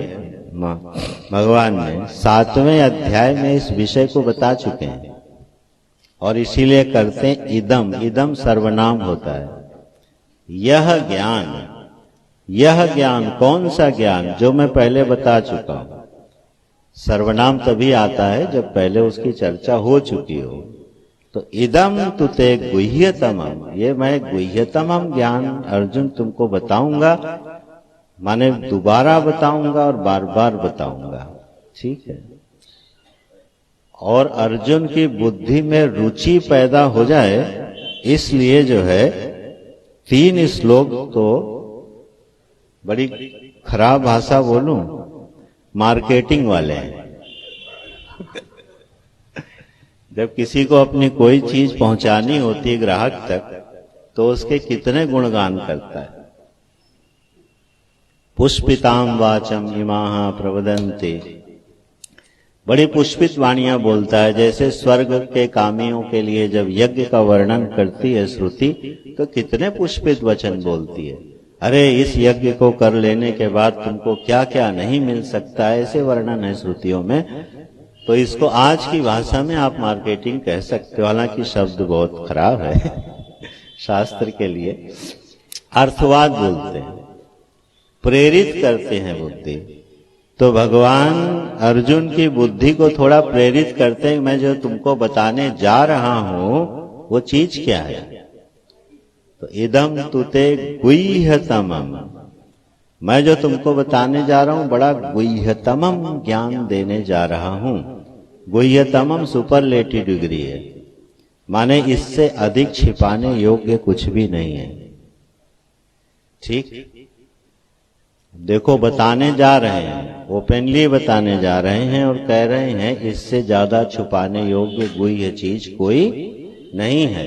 भगवान ने 7वें अध्याय में इस विषय को बता चुके हैं और इसीलिए करते हैं इदम। इदम सर्वनाम होता है। यह ज्ञान कौन सा ज्ञान? जो मैं पहले बता चुका हूं। सर्वनाम तभी आता है जब पहले उसकी चर्चा हो चुकी हो। तो इदम तुते गुह्यतमम, ये मैं गुह्यतमम ज्ञान अर्जुन तुमको बताऊंगा, माने दोबारा बताऊंगा और बार बार बताऊंगा। ठीक है। और अर्जुन की बुद्धि में रुचि पैदा हो जाए, इसलिए जो है 3 श्लोक तो बड़ी खराब भाषा बोलूं, मार्केटिंग वाले हैं। जब किसी को अपनी कोई चीज पहुंचानी होती है ग्राहक तक, तो उसके कितने गुणगान करता है। पुष्पिताम वाचम इमाहा प्रवदन्ते, बड़ी पुष्पित वाणियां बोलता है। जैसे स्वर्ग के कामियों के लिए जब यज्ञ का वर्णन करती है श्रुति, तो कितने पुष्पित वचन बोलती है। अरे इस यज्ञ को कर लेने के बाद तुमको क्या क्या नहीं मिल सकता है, ऐसे वर्णन है श्रुतियों में। तो इसको आज की भाषा में आप मार्केटिंग कह सकते हो, हालांकि शब्द बहुत खराब है शास्त्र के लिए। अर्थवाद बोलते हैं, प्रेरित करते हैं बुद्धि। तो भगवान अर्जुन की बुद्धि को थोड़ा प्रेरित करते हैं। मैं जो तुमको बताने जा रहा हूं वो चीज क्या है? तो इदम तुते गुह्यतमम्, मैं जो तुमको बताने जा रहा हूं बड़ा गुह्यतमम् ज्ञान देने जा रहा हूं। गुह्यतमम् सुपरलेटिव डिग्री है, माने इससे अधिक छिपाने योग्य कुछ भी नहीं है। ठीक। देखो बताने जा रहे हैं, ओपनली बताने जा रहे हैं और कह रहे हैं इससे ज्यादा छुपाने योग्य गुह्य चीज कोई नहीं है।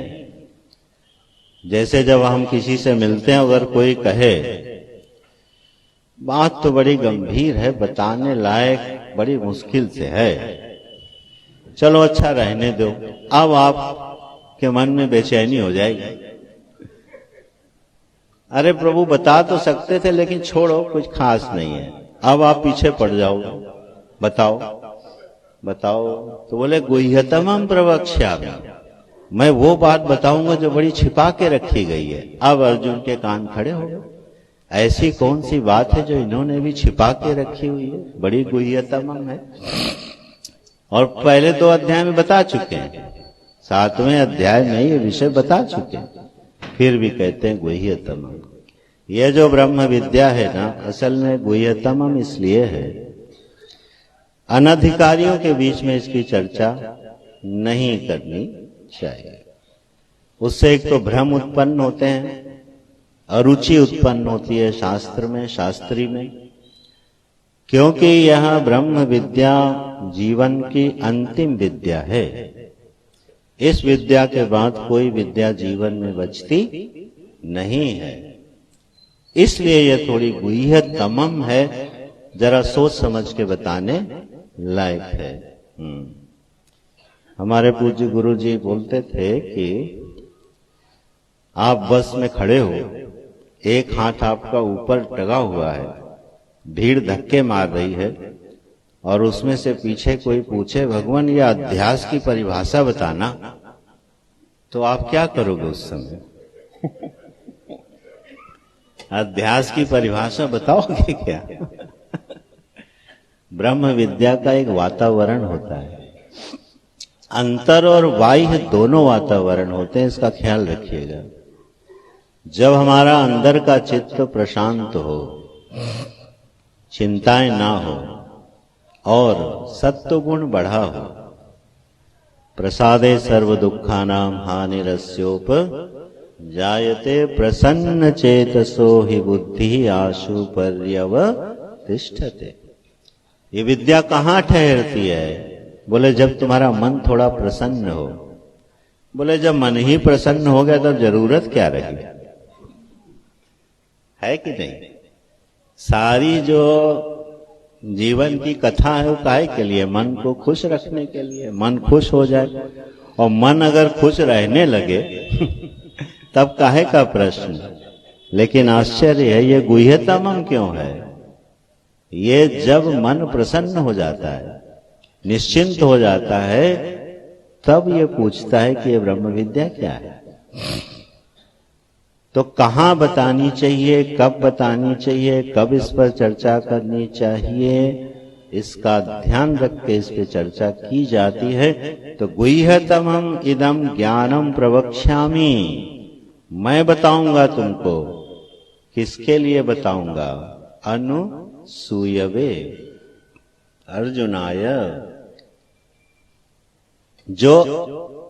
जैसे जब हम किसी से मिलते हैं, अगर कोई कहे बात तो बड़ी गंभीर है, बताने लायक बड़ी मुश्किल से है, चलो अच्छा रहने दो, अब आप के मन में बेचैनी हो जाएगी। अरे प्रभु बता तो सकते थे, लेकिन छोड़ो कुछ खास नहीं है, अब आप पीछे पड़ जाओ, बताओ बताओ। तो बोले गुह्यतमम् प्रवक्ष्यामि, मैं वो बात बताऊंगा जो बड़ी छिपा के रखी गई है। अब अर्जुन के कान खड़े हो गए, ऐसी कौन सी बात है जो इन्होंने भी छिपा के रखी हुई है, बड़ी गुह्यतम है। और पहले 2 अध्याय में बता चुके हैं, 7वें अध्याय में ये विषय बता चुके हैं, फिर भी कहते हैं गुह्यतम। यह जो ब्रह्म विद्या है ना, असल में गुह्यतम इसलिए है, अनधिकारियों के बीच में इसकी चर्चा नहीं करनी चाहिए। उससे एक तो भ्रम उत्पन्न होते हैं, अरुचि उत्पन्न होती है शास्त्र में, शास्त्री में, क्योंकि यह ब्रह्म विद्या जीवन की अंतिम विद्या है। इस विद्या के बाद कोई विद्या जीवन में बचती नहीं है, इसलिए यह थोड़ी गुह्यतमम है, जरा सोच समझ के बताने लायक है। हमारे पूज्य गुरु जी बोलते थे कि आप बस में खड़े हो, एक हाथ आपका ऊपर टगा हुआ है, भीड़ धक्के मार रही है, और उसमें से पीछे कोई पूछे भगवान ये अध्यास की परिभाषा बताना, तो आप क्या करोगे उस समय? अध्यास की परिभाषा बताओगे क्या? ब्रह्म विद्या का एक वातावरण होता है, अंतर और बाह्य दोनों वातावरण होते हैं, इसका ख्याल रखिएगा। जब हमारा अंदर का चित्त प्रशांत हो, चिंताएं ना हो और सत्व गुण बढ़ा हो, प्रसादे सर्व दुखानाम हानिरस्योप जायते प्रसन्न चेतसो हि बुद्धि आशु पर्यवतिष्ठते। ये विद्या कहाँ ठहरती है? बोले जब तुम्हारा मन थोड़ा प्रसन्न हो। बोले जब मन ही प्रसन्न हो गया तब जरूरत क्या रही? है कि नहीं? सारी जो जीवन की कथा है वो काहे के लिए? मन को खुश रखने के लिए। मन खुश हो जाए, और मन अगर खुश रहने लगे तब काहे का प्रश्न। लेकिन आश्चर्य है, ये गुह्यतम क्यों है? ये जब मन प्रसन्न हो जाता है, निश्चिंत हो जाता है, तब ये पूछता है कि ये ब्रह्म विद्या क्या है। तो कहाँ बतानी चाहिए, कब बतानी चाहिए, कब इस पर चर्चा करनी चाहिए, इसका ध्यान रख के इस पे चर्चा की जाती है। तो गुह्यतमं इदं ज्ञानम प्रवक्ष्यामि, मैं बताऊंगा तुमको। किसके लिए बताऊंगा? अनुसूयवे, अर्जुनाय। जो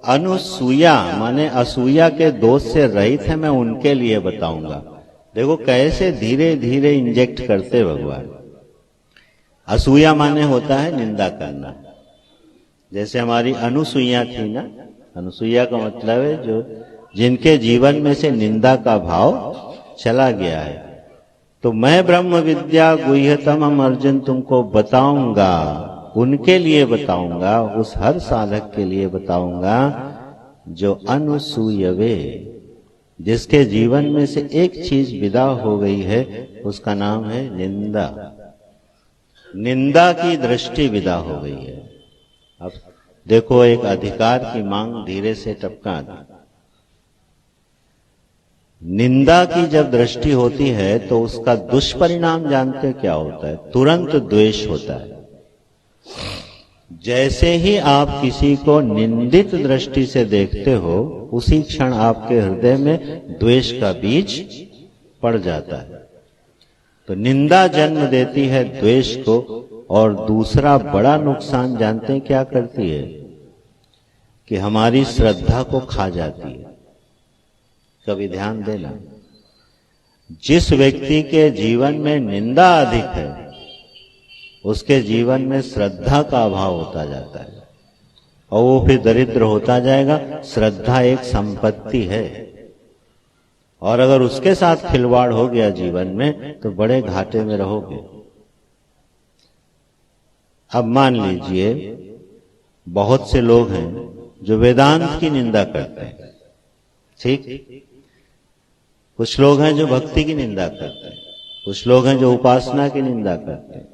अनुसूया माने असूया के दोष से रहित है, मैं उनके लिए बताऊंगा। देखो कैसे धीरे धीरे इंजेक्ट करते भगवान। असूया माने होता है निंदा करना। जैसे हमारी अनुसूया थी ना, अनुसूया का मतलब है जो जिनके जीवन में से निंदा का भाव चला गया है। तो मैं ब्रह्म विद्या गुह्यतमम अर्जुन तुमको बताऊंगा, उनके लिए बताऊंगा, उस हर साधक के लिए बताऊंगा जो अनुसूयवे, जिसके जीवन में से एक चीज विदा हो गई है, उसका नाम है निंदा। निंदा की दृष्टि विदा हो गई है। अब देखो एक अधिकार की मांग धीरे से टपका दी। निंदा की जब दृष्टि होती है तो उसका दुष्परिणाम जानते क्या होता है? तुरंत द्वेष होता है। जैसे ही आप किसी को निंदित दृष्टि से देखते हो, उसी क्षण आपके हृदय में द्वेष का बीज पड़ जाता है। तो निंदा जन्म देती है द्वेष को, और दूसरा बड़ा नुकसान जानते हैं क्या करती है? कि हमारी श्रद्धा को खा जाती है। कभी ध्यान देना, जिस व्यक्ति के जीवन में निंदा अधिक है, उसके जीवन में श्रद्धा का अभाव होता जाता है, और वो फिर दरिद्र होता जाएगा। श्रद्धा एक संपत्ति है, और अगर उसके साथ खिलवाड़ हो गया जीवन में तो बड़े घाटे में रहोगे। अब मान लीजिए बहुत से लोग हैं जो वेदांत की निंदा करते हैं, ठीक? कुछ लोग हैं जो भक्ति की निंदा करते हैं, कुछ लोग हैं जो उपासना की निंदा करते हैं,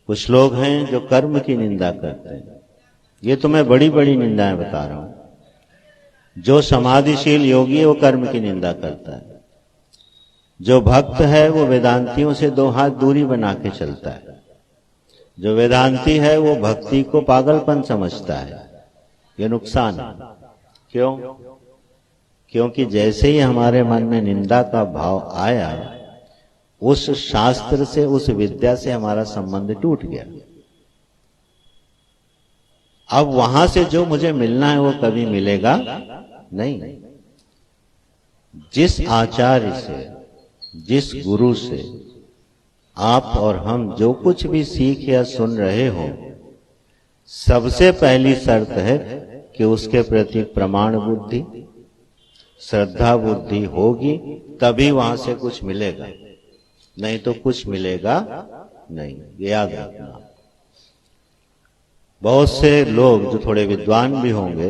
कुछ लोग हैं जो कर्म की निंदा करते हैं। ये तो मैं बड़ी बड़ी निंदाएं बता रहा हूं। जो समाधिशील योगी है वो कर्म की निंदा करता है, जो भक्त है वो वेदांतियों से 2 हाथ दूरी बना के चलता है, जो वेदांती है वो भक्ति को पागलपन समझता है। ये नुकसान है। क्यों? क्योंकि जैसे ही हमारे मन में निंदा का भाव आया, उस शास्त्र से, उस विद्या से हमारा संबंध टूट गया। अब वहां से जो मुझे मिलना है वो कभी मिलेगा नहीं। जिस आचार्य से, जिस गुरु से आप और हम जो कुछ भी सीख या सुन रहे हो, सबसे पहली शर्त है कि उसके प्रति प्रमाण बुद्धि, श्रद्धा बुद्धि होगी, तभी वहां से कुछ मिलेगा, नहीं तो कुछ मिलेगा नहीं। याद रखना। बहुत से लोग जो थोड़े विद्वान भी होंगे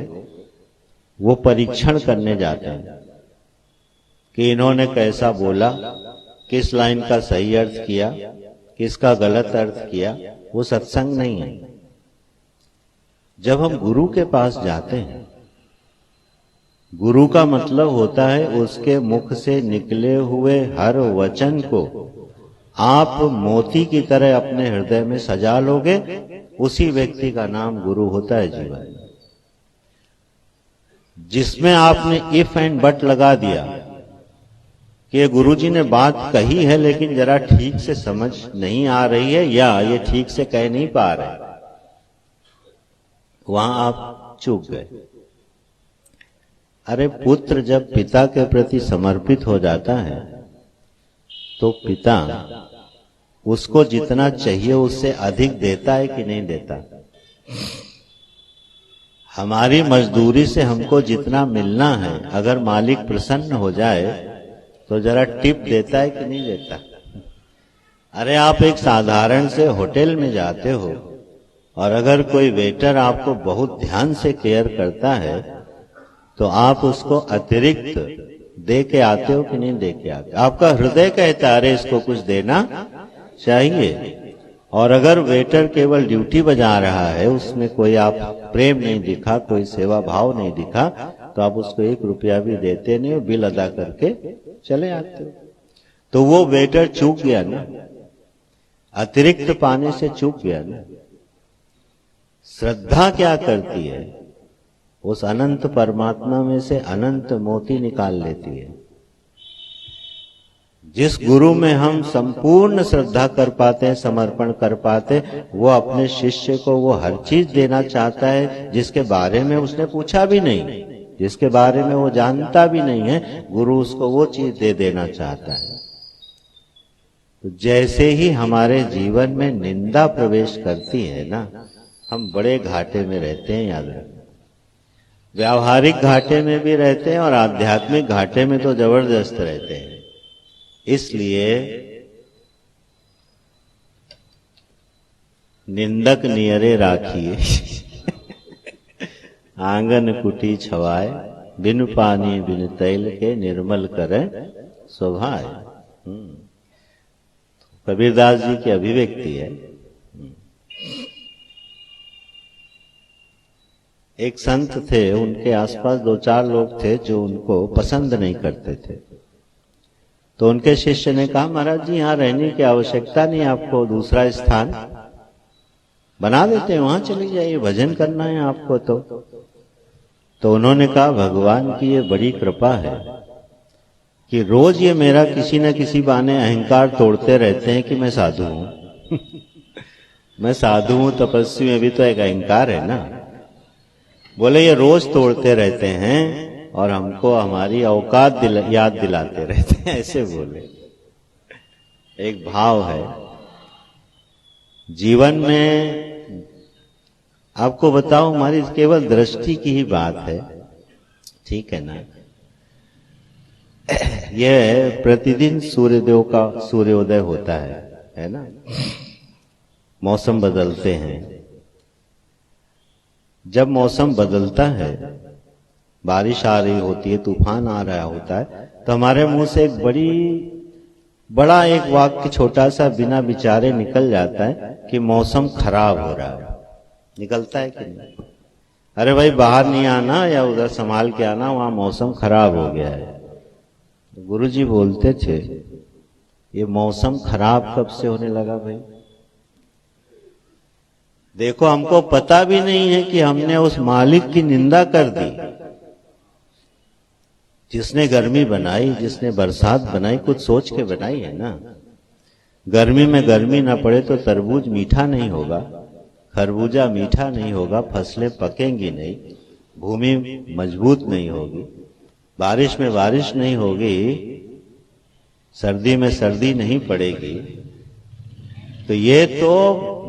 वो परीक्षण करने जाते हैं कि इन्होंने कैसा बोला, किस लाइन का सही अर्थ किया, किसका गलत अर्थ किया। वो सत्संग नहीं है। जब हम गुरु के पास जाते हैं, गुरु का मतलब होता है उसके मुख से निकले हुए हर वचन को आप मोती की तरह अपने हृदय में सजा लोगे, उसी व्यक्ति का नाम गुरु होता है जीवन में। जिसमें आपने इफ एंड बट लगा दिया कि ये गुरुजी ने बात कही है लेकिन जरा ठीक से समझ नहीं आ रही है, या ये ठीक से कह नहीं पा रहे, वहां आप चूक गए। अरे पुत्र जब पिता के प्रति समर्पित हो जाता है तो पिता उसको जितना चाहिए उससे अधिक देता है कि नहीं देता? हमारी मजदूरी से हमको जितना मिलना है, अगर मालिक प्रसन्न हो जाए तो जरा टिप देता है कि नहीं देता? अरे आप एक साधारण से होटल में जाते हो और अगर कोई वेटर आपको बहुत ध्यान से केयर करता है तो आप उसको अतिरिक्त दे के आते हो कि नहीं दे के आते? आपका हृदय कहता है अरे इसको कुछ देना चाहिए। और अगर वेटर केवल ड्यूटी बजा रहा है, उसमें कोई आप प्रेम नहीं दिखा, कोई सेवा भाव नहीं दिखा, तो आप उसको 1 रुपया भी देते नहीं, बिल अदा करके चले आते हो। तो वो वेटर चूक गया ना, अतिरिक्त पाने से चूक गया ना। श्रद्धा क्या करती है? उस अनंत परमात्मा में से अनंत मोती निकाल लेती है। जिस गुरु में हम संपूर्ण श्रद्धा कर पाते हैं, समर्पण कर पाते, वो अपने शिष्य को वो हर चीज देना चाहता है जिसके बारे में उसने पूछा भी नहीं, जिसके बारे में वो जानता भी नहीं है, गुरु उसको वो चीज दे देना चाहता है। तो जैसे ही हमारे जीवन में निंदा प्रवेश करती है ना, हम बड़े घाटे में रहते हैं। याद रखना, व्यावहारिक घाटे में भी रहते हैं और आध्यात्मिक घाटे में तो जबरदस्त रहते हैं। इसलिए निंदक नियरे राखिए आंगन कुटी छवाए, बिन पानी बिन तैल के निर्मल करे स्वभाय। कबीरदास जी की अभिव्यक्ति है। एक संत थे, उनके आसपास 2-4 लोग थे जो उनको पसंद नहीं करते थे। तो उनके शिष्य ने कहा, महाराज जी यहाँ रहने की आवश्यकता नहीं, आपको दूसरा स्थान बना देते हैं, वहां चले जाइए, भजन करना है आपको। तो उन्होंने कहा, भगवान की ये बड़ी कृपा है कि रोज ये मेरा किसी न किसी बहाने अहंकार तोड़ते रहते हैं कि मैं साधु हूं मैं साधु हूं, तपस्वी में भी तो एक अहंकार है ना। बोले ये रोज तोड़ते रहते हैं और हमको हमारी औकात याद दिलाते रहते हैं, ऐसे बोले। एक भाव है जीवन में। आपको बताऊं, हमारी केवल दृष्टि की ही बात है, ठीक है ना। यह प्रतिदिन सूर्यदेव का सूर्योदय होता है ना। मौसम बदलते हैं। जब मौसम बदलता है, बारिश आ रही होती है, तूफान आ रहा होता है, तो हमारे मुंह से एक बड़ा एक वाक्य छोटा सा बिना विचारे निकल जाता है कि मौसम खराब हो रहा है। निकलता है कि नहीं? अरे भाई बाहर नहीं आना या उधर संभाल के आना, वहां मौसम खराब हो गया है। गुरुजी बोलते थे ये मौसम खराब कब से होने लगा भाई? देखो हमको पता भी नहीं है कि हमने उस मालिक की निंदा कर दी जिसने गर्मी बनाई, जिसने बरसात बनाई, कुछ सोच के बनाई है ना। गर्मी में गर्मी ना पड़े तो तरबूज मीठा नहीं होगा, खरबूजा मीठा नहीं होगा, फसलें पकेंगी नहीं, भूमि मजबूत नहीं होगी, बारिश में बारिश नहीं होगी, सर्दी में सर्दी नहीं पड़ेगी। तो ये तो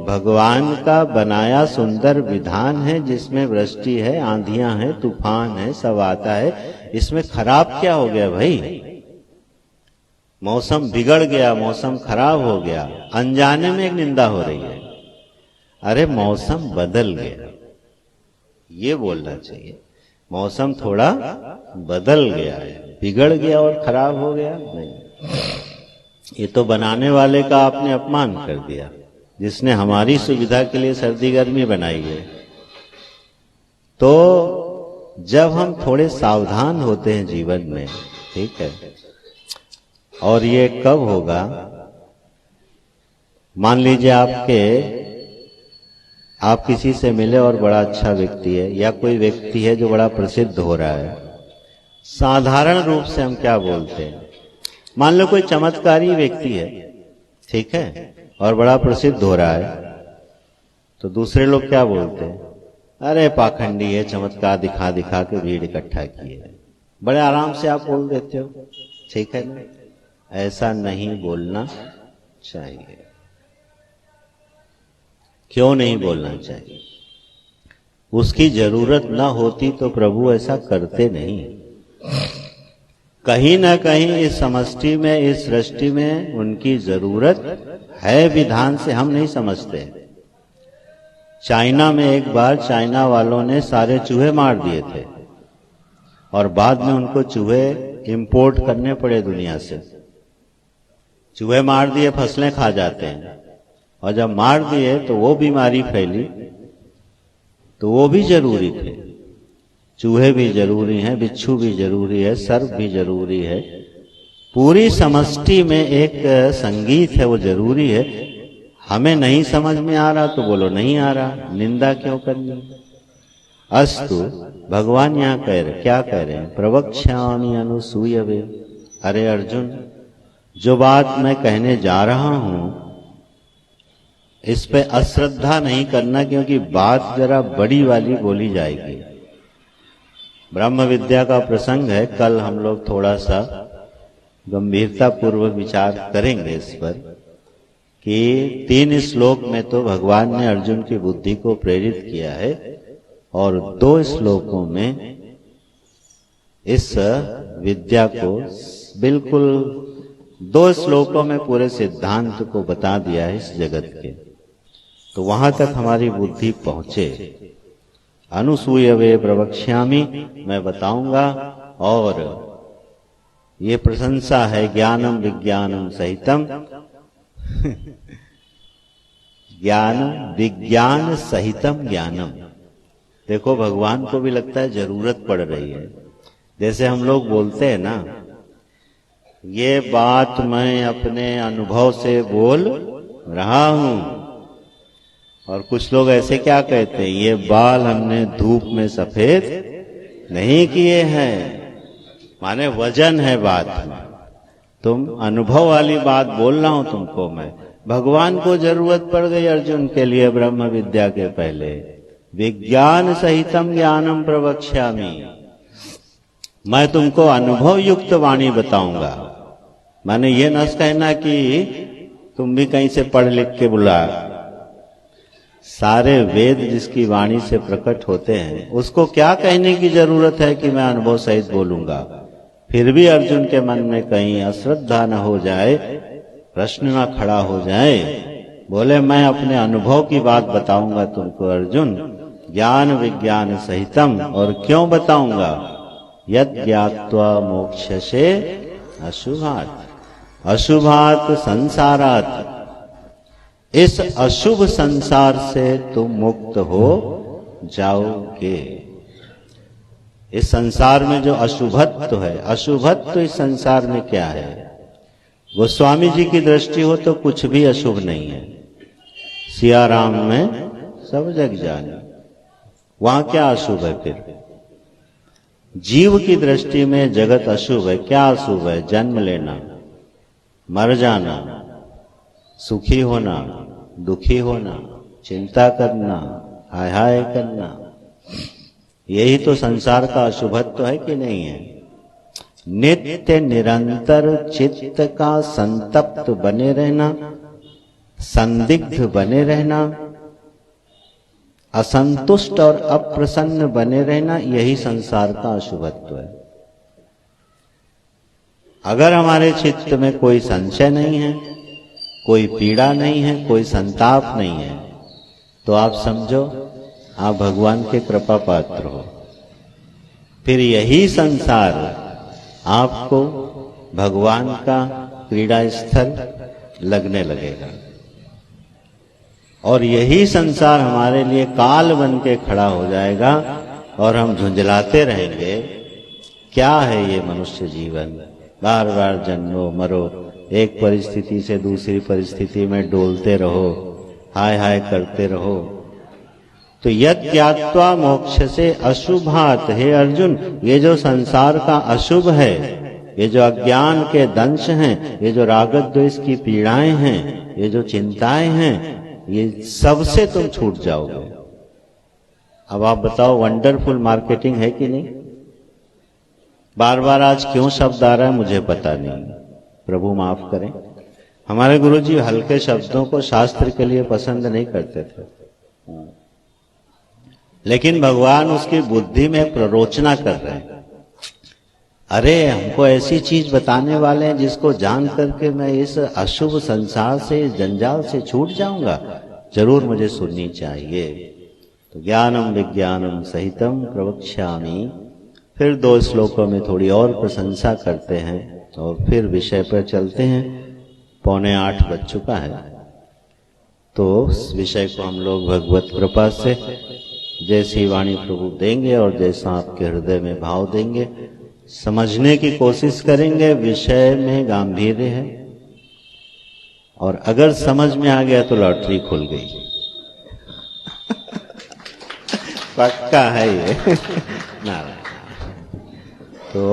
भगवान का बनाया सुंदर विधान है जिसमें वृष्टि है, आंधियां हैं, तूफान है, सब आता है। इसमें खराब क्या हो गया भाई? मौसम बिगड़ गया, मौसम खराब हो गया, अनजाने में एक निंदा हो रही है। अरे मौसम बदल गया, ये बोलना चाहिए। मौसम थोड़ा बदल गया है, बिगड़ गया और खराब हो गया नहीं। ये तो बनाने वाले का आपने अपमान कर दिया, जिसने हमारी सुविधा के लिए सर्दी गर्मी बनाई है। तो जब हम थोड़े सावधान होते हैं जीवन में, ठीक है, और ये कब होगा? मान लीजिए आप किसी से मिले और बड़ा अच्छा व्यक्ति है, या कोई व्यक्ति है जो बड़ा प्रसिद्ध हो रहा है। साधारण रूप से हम क्या बोलते हैं? मान लो कोई चमत्कारी व्यक्ति है, ठीक है, और बड़ा प्रसिद्ध हो रहा है, तो दूसरे लोग क्या बोलते हैं? अरे पाखंडी है, चमत्कार दिखा दिखा के भीड़ इकट्ठा किए। बड़े आराम से आप बोल देते हो, ठीक है ना? ऐसा नहीं बोलना चाहिए। क्यों नहीं बोलना चाहिए? उसकी जरूरत ना होती तो प्रभु ऐसा करते नहीं। कहीं ना कहीं इस समष्टि में, इस सृष्टि में उनकी जरूरत है, विधान से हम नहीं समझते। चाइना में एक बार चाइना वालों ने सारे चूहे मार दिए थे और बाद में उनको चूहे इंपोर्ट करने पड़े दुनिया से। चूहे मार दिए, फसलें खा जाते हैं, और जब मार दिए तो वो बीमारी फैली, तो वो भी जरूरी थे। चूहे भी जरूरी हैं, बिच्छू भी जरूरी है, सर्प भी जरूरी है। पूरी समष्टि में एक संगीत है, वो जरूरी है। हमें नहीं समझ में आ रहा तो बोलो नहीं आ रहा, निंदा क्यों करनी? अस्तु, भगवान यहाँ क्या कह रहे हैं? प्रवक्ष्यामि अनुसूयवे। अरे अर्जुन, जो बात मैं कहने जा रहा हूं इस पे अश्रद्धा नहीं करना, क्योंकि बात जरा बड़ी वाली बोली जाएगी। ब्रह्म विद्या का प्रसंग है, कल हम लोग थोड़ा सा गंभीरता पूर्वक विचार करेंगे इस पर कि 3 श्लोक में तो भगवान ने अर्जुन की बुद्धि को प्रेरित किया है, और 2 श्लोकों में इस विद्या को बिल्कुल 2 श्लोकों में पूरे सिद्धांत को बता दिया है इस जगत के। तो वहां तक हमारी बुद्धि पहुंचे। अनुसूयवे प्रवक्ष्यामि, मैं बताऊंगा। और ये प्रशंसा है, ज्ञानम विज्ञानम सहितम ज्ञान विज्ञान सहितम ज्ञानम। देखो भगवान को भी लगता है जरूरत पड़ रही है। जैसे हम लोग बोलते हैं ना, ये बात मैं अपने अनुभव से बोल रहा हूं, और कुछ लोग ऐसे क्या कहते हैं, ये बाल हमने धूप में सफेद नहीं किए हैं, माने वजन है बात में। तुम अनुभव वाली बात बोल रहा हूं तुमको मैं। भगवान को जरूरत पड़ गई अर्जुन के लिए ब्रह्म विद्या के पहले। विज्ञान सहितम ज्ञानम प्रवक्ष्यामि, मैं तुमको अनुभव युक्त वाणी बताऊंगा। माने ये न कहना कि तुम भी कहीं से पढ़ लिख के बुला। सारे वेद जिसकी वाणी से प्रकट होते हैं उसको क्या कहने की जरूरत है कि मैं अनुभव सहित बोलूंगा। फिर भी अर्जुन के मन में कहीं अश्रद्धा न हो जाए, प्रश्न न खड़ा हो जाए। बोले मैं अपने अनुभव की बात बताऊंगा तुमको अर्जुन, ज्ञान विज्ञान सहितम। और क्यों बताऊंगा? यद ज्ञात्वा मोक्षसे अशुभात्, अशुभात् संसारात्। इस अशुभ संसार से तुम मुक्त हो जाओगे। इस संसार में जो अशुभत्व है, अशुभत्व इस संसार में क्या है? गोस्वामी जी की दृष्टि हो तो कुछ भी अशुभ नहीं है। सिया राम में सब जग जाने, वहां क्या अशुभ है? फिर जीव की दृष्टि में जगत अशुभ है। क्या अशुभ है? जन्म लेना, मर जाना, सुखी होना, दुखी होना, चिंता करना, हाय हाय करना, यही तो संसार का अशुभत्व है कि नहीं है? नित्य निरंतर चित्त का संतप्त बने रहना, संदिग्ध बने रहना, असंतुष्ट और अप्रसन्न बने रहना, यही संसार का अशुभत्व है। अगर हमारे चित्त में कोई संशय नहीं है, कोई पीड़ा नहीं है, कोई संताप नहीं है, तो आप समझो आप भगवान के कृपा पात्र हो। फिर यही संसार आपको भगवान का क्रीड़ा स्थल लगने लगेगा और यही संसार हमारे लिए काल बन के खड़ा हो जाएगा और हम झुंझलाते रहेंगे, क्या है ये मनुष्य जीवन, बार बार जन्मो मरो, एक परिस्थिति से दूसरी परिस्थिति में डोलते रहो, हाय हाय करते रहो। तो यत् ज्ञात्वा मोक्ष से अशुभात, हे अर्जुन, ये जो संसार का अशुभ है, ये जो अज्ञान के दंश हैं, ये जो राग द्वेष की पीड़ाएं हैं, ये जो चिंताएं हैं, ये सबसे तुम छूट जाओगे। अब आप बताओ वंडरफुल मार्केटिंग है कि नहीं? बार बार आज क्यों शब्द आ रहा है मुझे पता नहीं, प्रभु माफ करें। हमारे गुरुजी हल्के शब्दों को शास्त्र के लिए पसंद नहीं करते थे, लेकिन भगवान उसकी बुद्धि में प्ररोचना कर रहे हैं। अरे हमको ऐसी चीज बताने वाले हैं जिसको जान करके मैं इस अशुभ संसार से, इस जंजाल से छूट जाऊंगा, जरूर मुझे सुननी चाहिए। तो ज्ञानम विज्ञानम सहितम प्रवक्ष्यामि, फिर 2 श्लोकों में थोड़ी और प्रशंसा करते हैं और फिर विषय पर चलते हैं। 7:45 बज चुका है, तो इस विषय को हम लोग भगवत कृपा से जैसी वाणी प्रभु देंगे और जैसा आपके हृदय में भाव देंगे समझने की कोशिश करेंगे। विषय में गांभीर्य है और अगर समझ में आ गया तो लॉटरी खुल गई। पक्का है ये। नारायण। तो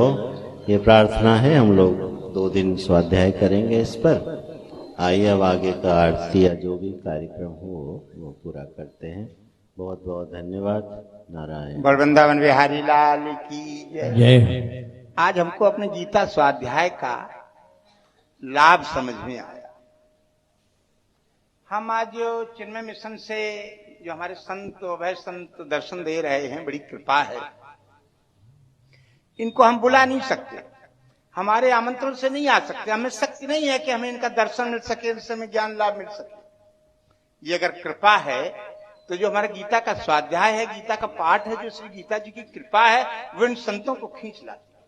ये प्रार्थना है, हम लोग 2 दिन स्वाध्याय करेंगे इस पर। आइए अब आगे का आरती या जो भी कार्यक्रम हो वो पूरा करते हैं। बहुत बहुत धन्यवाद। नारायण। वृंदावन बिहारी लाल की जय। आज हमको अपने गीता स्वाध्याय का लाभ समझ में आया। हम आज चिन्मय मिशन से जो हमारे संत अभय संत दर्शन दे रहे हैं, बड़ी कृपा है। इनको हम बुला नहीं सकते, हमारे आमंत्रण से नहीं आ सकते, हमें शक्ति नहीं है कि हमें इनका दर्शन मिल सके, इनसे हमें ज्ञान लाभ मिल सके। ये अगर कृपा है तो जो हमारा गीता का स्वाध्याय है, गीता का पाठ है, जो श्री गीता जी की कृपा है, वो इन संतों को खींच लाती है।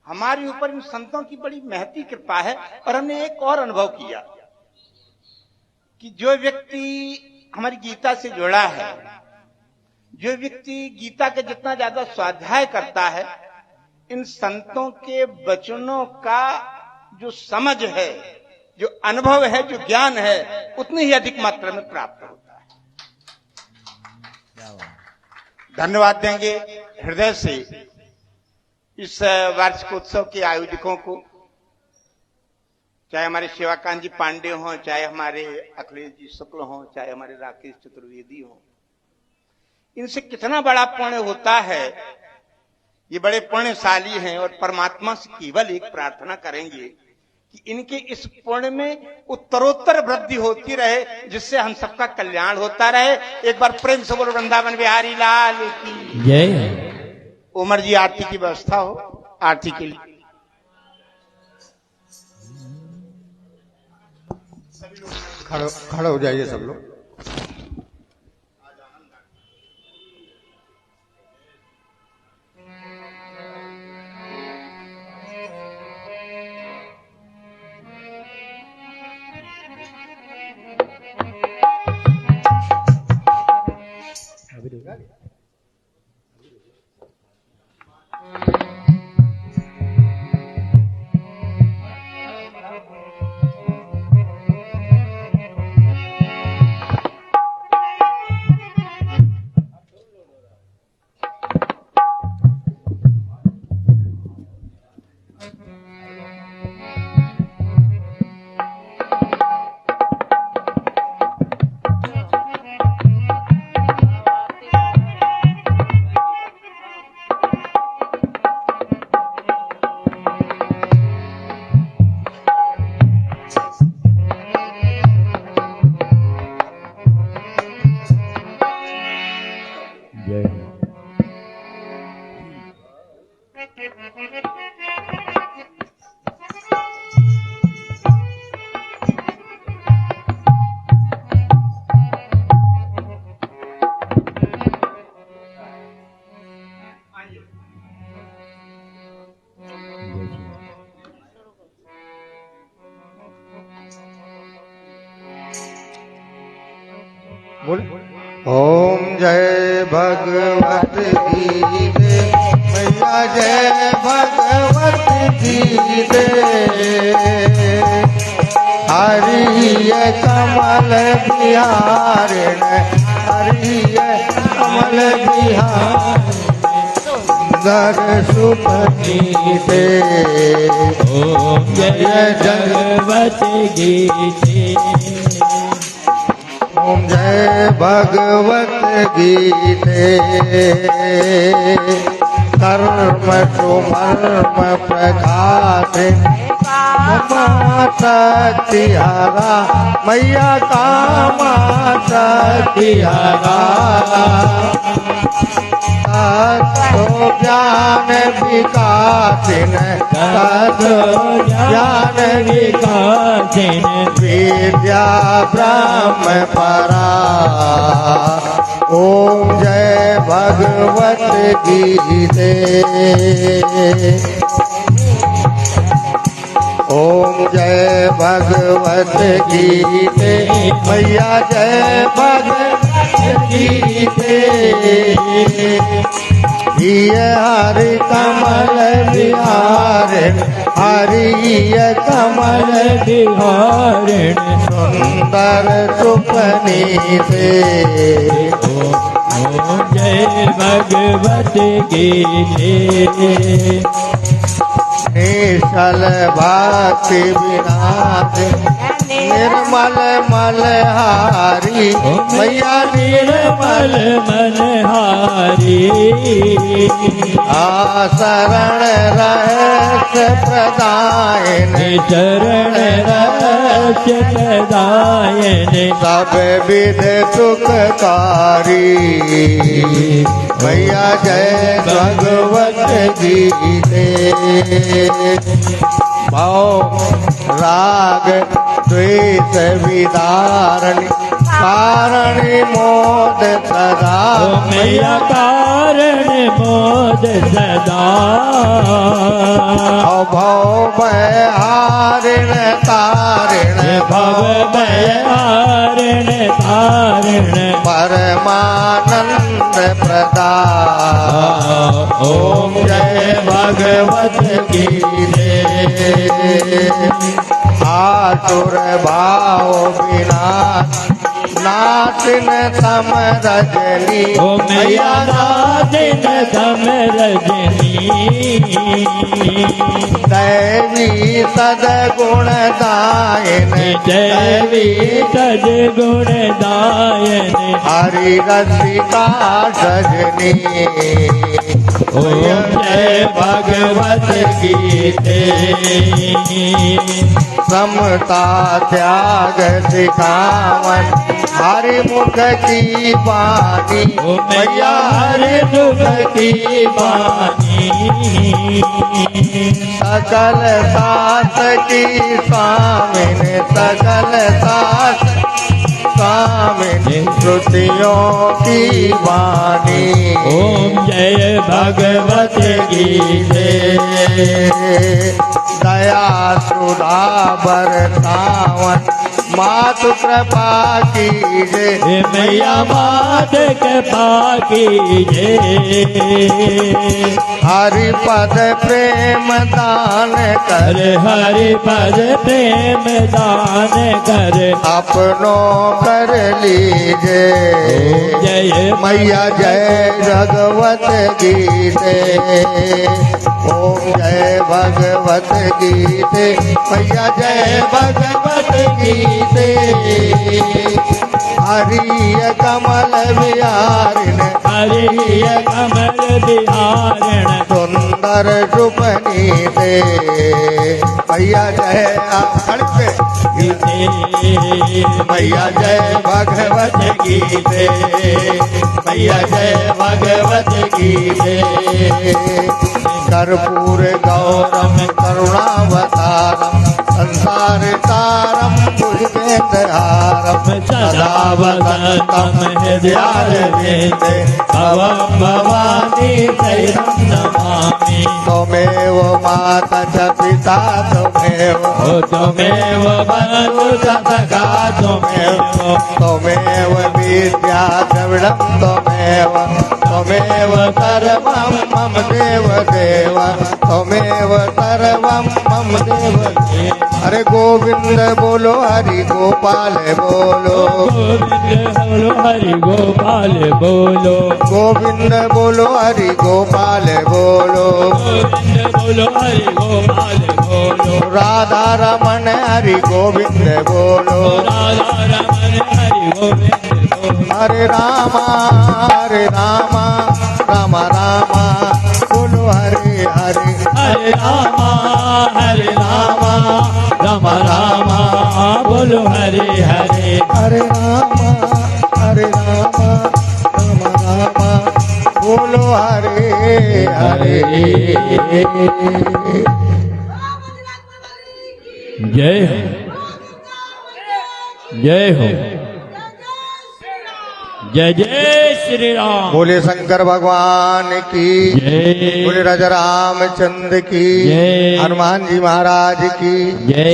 हमारे ऊपर इन संतों की बड़ी महती कृपा है। और हमने एक और अनुभव किया कि जो व्यक्ति हमारी गीता से जुड़ा है, जो व्यक्ति गीता के जितना ज्यादा स्वाध्याय करता है, इन संतों के वचनों का जो समझ है, जो अनुभव है, जो ज्ञान है, उतनी ही अधिक मात्रा में प्राप्त होता है। धन्यवाद देंगे हृदय से इस वार्षिकोत्सव के आयोजकों को, चाहे हमारे शिवाकांत जी पांडे हों, चाहे हमारे अखिलेश जी शुक्ल हों, चाहे हमारे राकेश चतुर्वेदी हों। इनसे कितना बड़ा पुण्य होता है, ये बड़े पुण्यशाली हैं। और परमात्मा से केवल एक प्रार्थना करेंगे कि इनके इस पुण्य में उत्तरोत्तर वृद्धि होती रहे, जिससे हम सबका कल्याण होता रहे। एक बार प्रेम से बोलो वृंदावन बिहारी लाल की जय। उमर जी आरती की व्यवस्था हो, आरती के लिए खड़े हो जाइए सब लोग। बोल। ओम जय भगवत गीते मैया जय भगवत गीते हरिय कमल बिहारिण हरिय कमल बिहार दर सुपनीते। ओम जय भगवत गीते ओम जय भगवत गीते कर्म सुमर्म प्रकाश शक्तिहारा मैया कामा शक्तिहारा तो ज्ञान विकासिन ज्ञान विकासिन विद्या ब्रह्म परा। ओम जय भगवत गीते ओम जय भगवत गीते मैया जय भगवत गीते हरि कमल बिहारिण हरिय कमल बिहारिण सुंदर सुपनीते। ओम जय भगवत गीते निश्चल भक्ति विनाश निर्मल मलहारी मैया निर्मल मनहारी शरण रहस्य प्रदायन चरण रहस्य प्रदायन सब विध सुखकारी मैया जय भगवत गीते। भाव राग द्वेष विदारणी कारणि मोद सदा मैया कारण मोद सदा भव हारिण तारिण भव हारिण तारिण परमानंद प्रदा। ओम जय भगवत गीते आतुर भाव विनाश नाथिन सम रजनी ओ मैया नाथिन सम रजनी दैवी सदगुण दायन देवी सद्गुण दायन हरि रसिका सजनी। ओम जय भगवत गीते समता त्याग सिखावन हरि मुख की बानी ओ मैया हरि दुख की बानी सकल सास की स्वामिन सकल सास स्वामिन श्रुतियों की वाणी। ओम जय भगवत गीते दया सुधा बरसावन मातु कृपा कीजे हे मैया मात कृपा कीजे हरि पद प्रेम दान कर हरि पद प्रेम दान कर अपनो कर लीजे जय मैया जय भगवत गीते ओम जय भगवत गीते मैया जय भगवत गीते हरिय कमल विहारिण हरिय कमल बिहारण सुंदर सुपनीते मैया जय मैया जय भगवत गीते मैया जय भगवत गीते कर्पूर गौरम करुणावतारम संसार तारम भुजगेन्द्रहारम सदा वसंतम हृदयारविंदे भवं भवानी शरणं नमामि त्वमेव माता च पिता त्वमेव त्वमेव बन्धु सखा त्वमेव विद्या द्रविणं त्वमेव त्वमेव सर्वं मम देव देव त्वमेव सर्वं मम देव देव अरे गोविंद बोलो हरि गोपाल बोलो गोविंद बोलो हरि गोपाल बोलो गोविंद बोलो हरि गोपाल बोलो गोविंद बोलो हरि गोपाल बोलो राधा रमन हरि गोविंद बोलो राधा रमन हरि गोविंद बोलो हरे रामा रामा रामा बोलो हरे हरे हरे रामा राम रामा बोलो हरे हरे हरे रामा राम रामा बोलो हरे हरे जय हो जय हो जय जय श्री राम बोले शंकर भगवान की जय बोले राजा रामचंद्र की जय। हनुमान जी महाराज की जय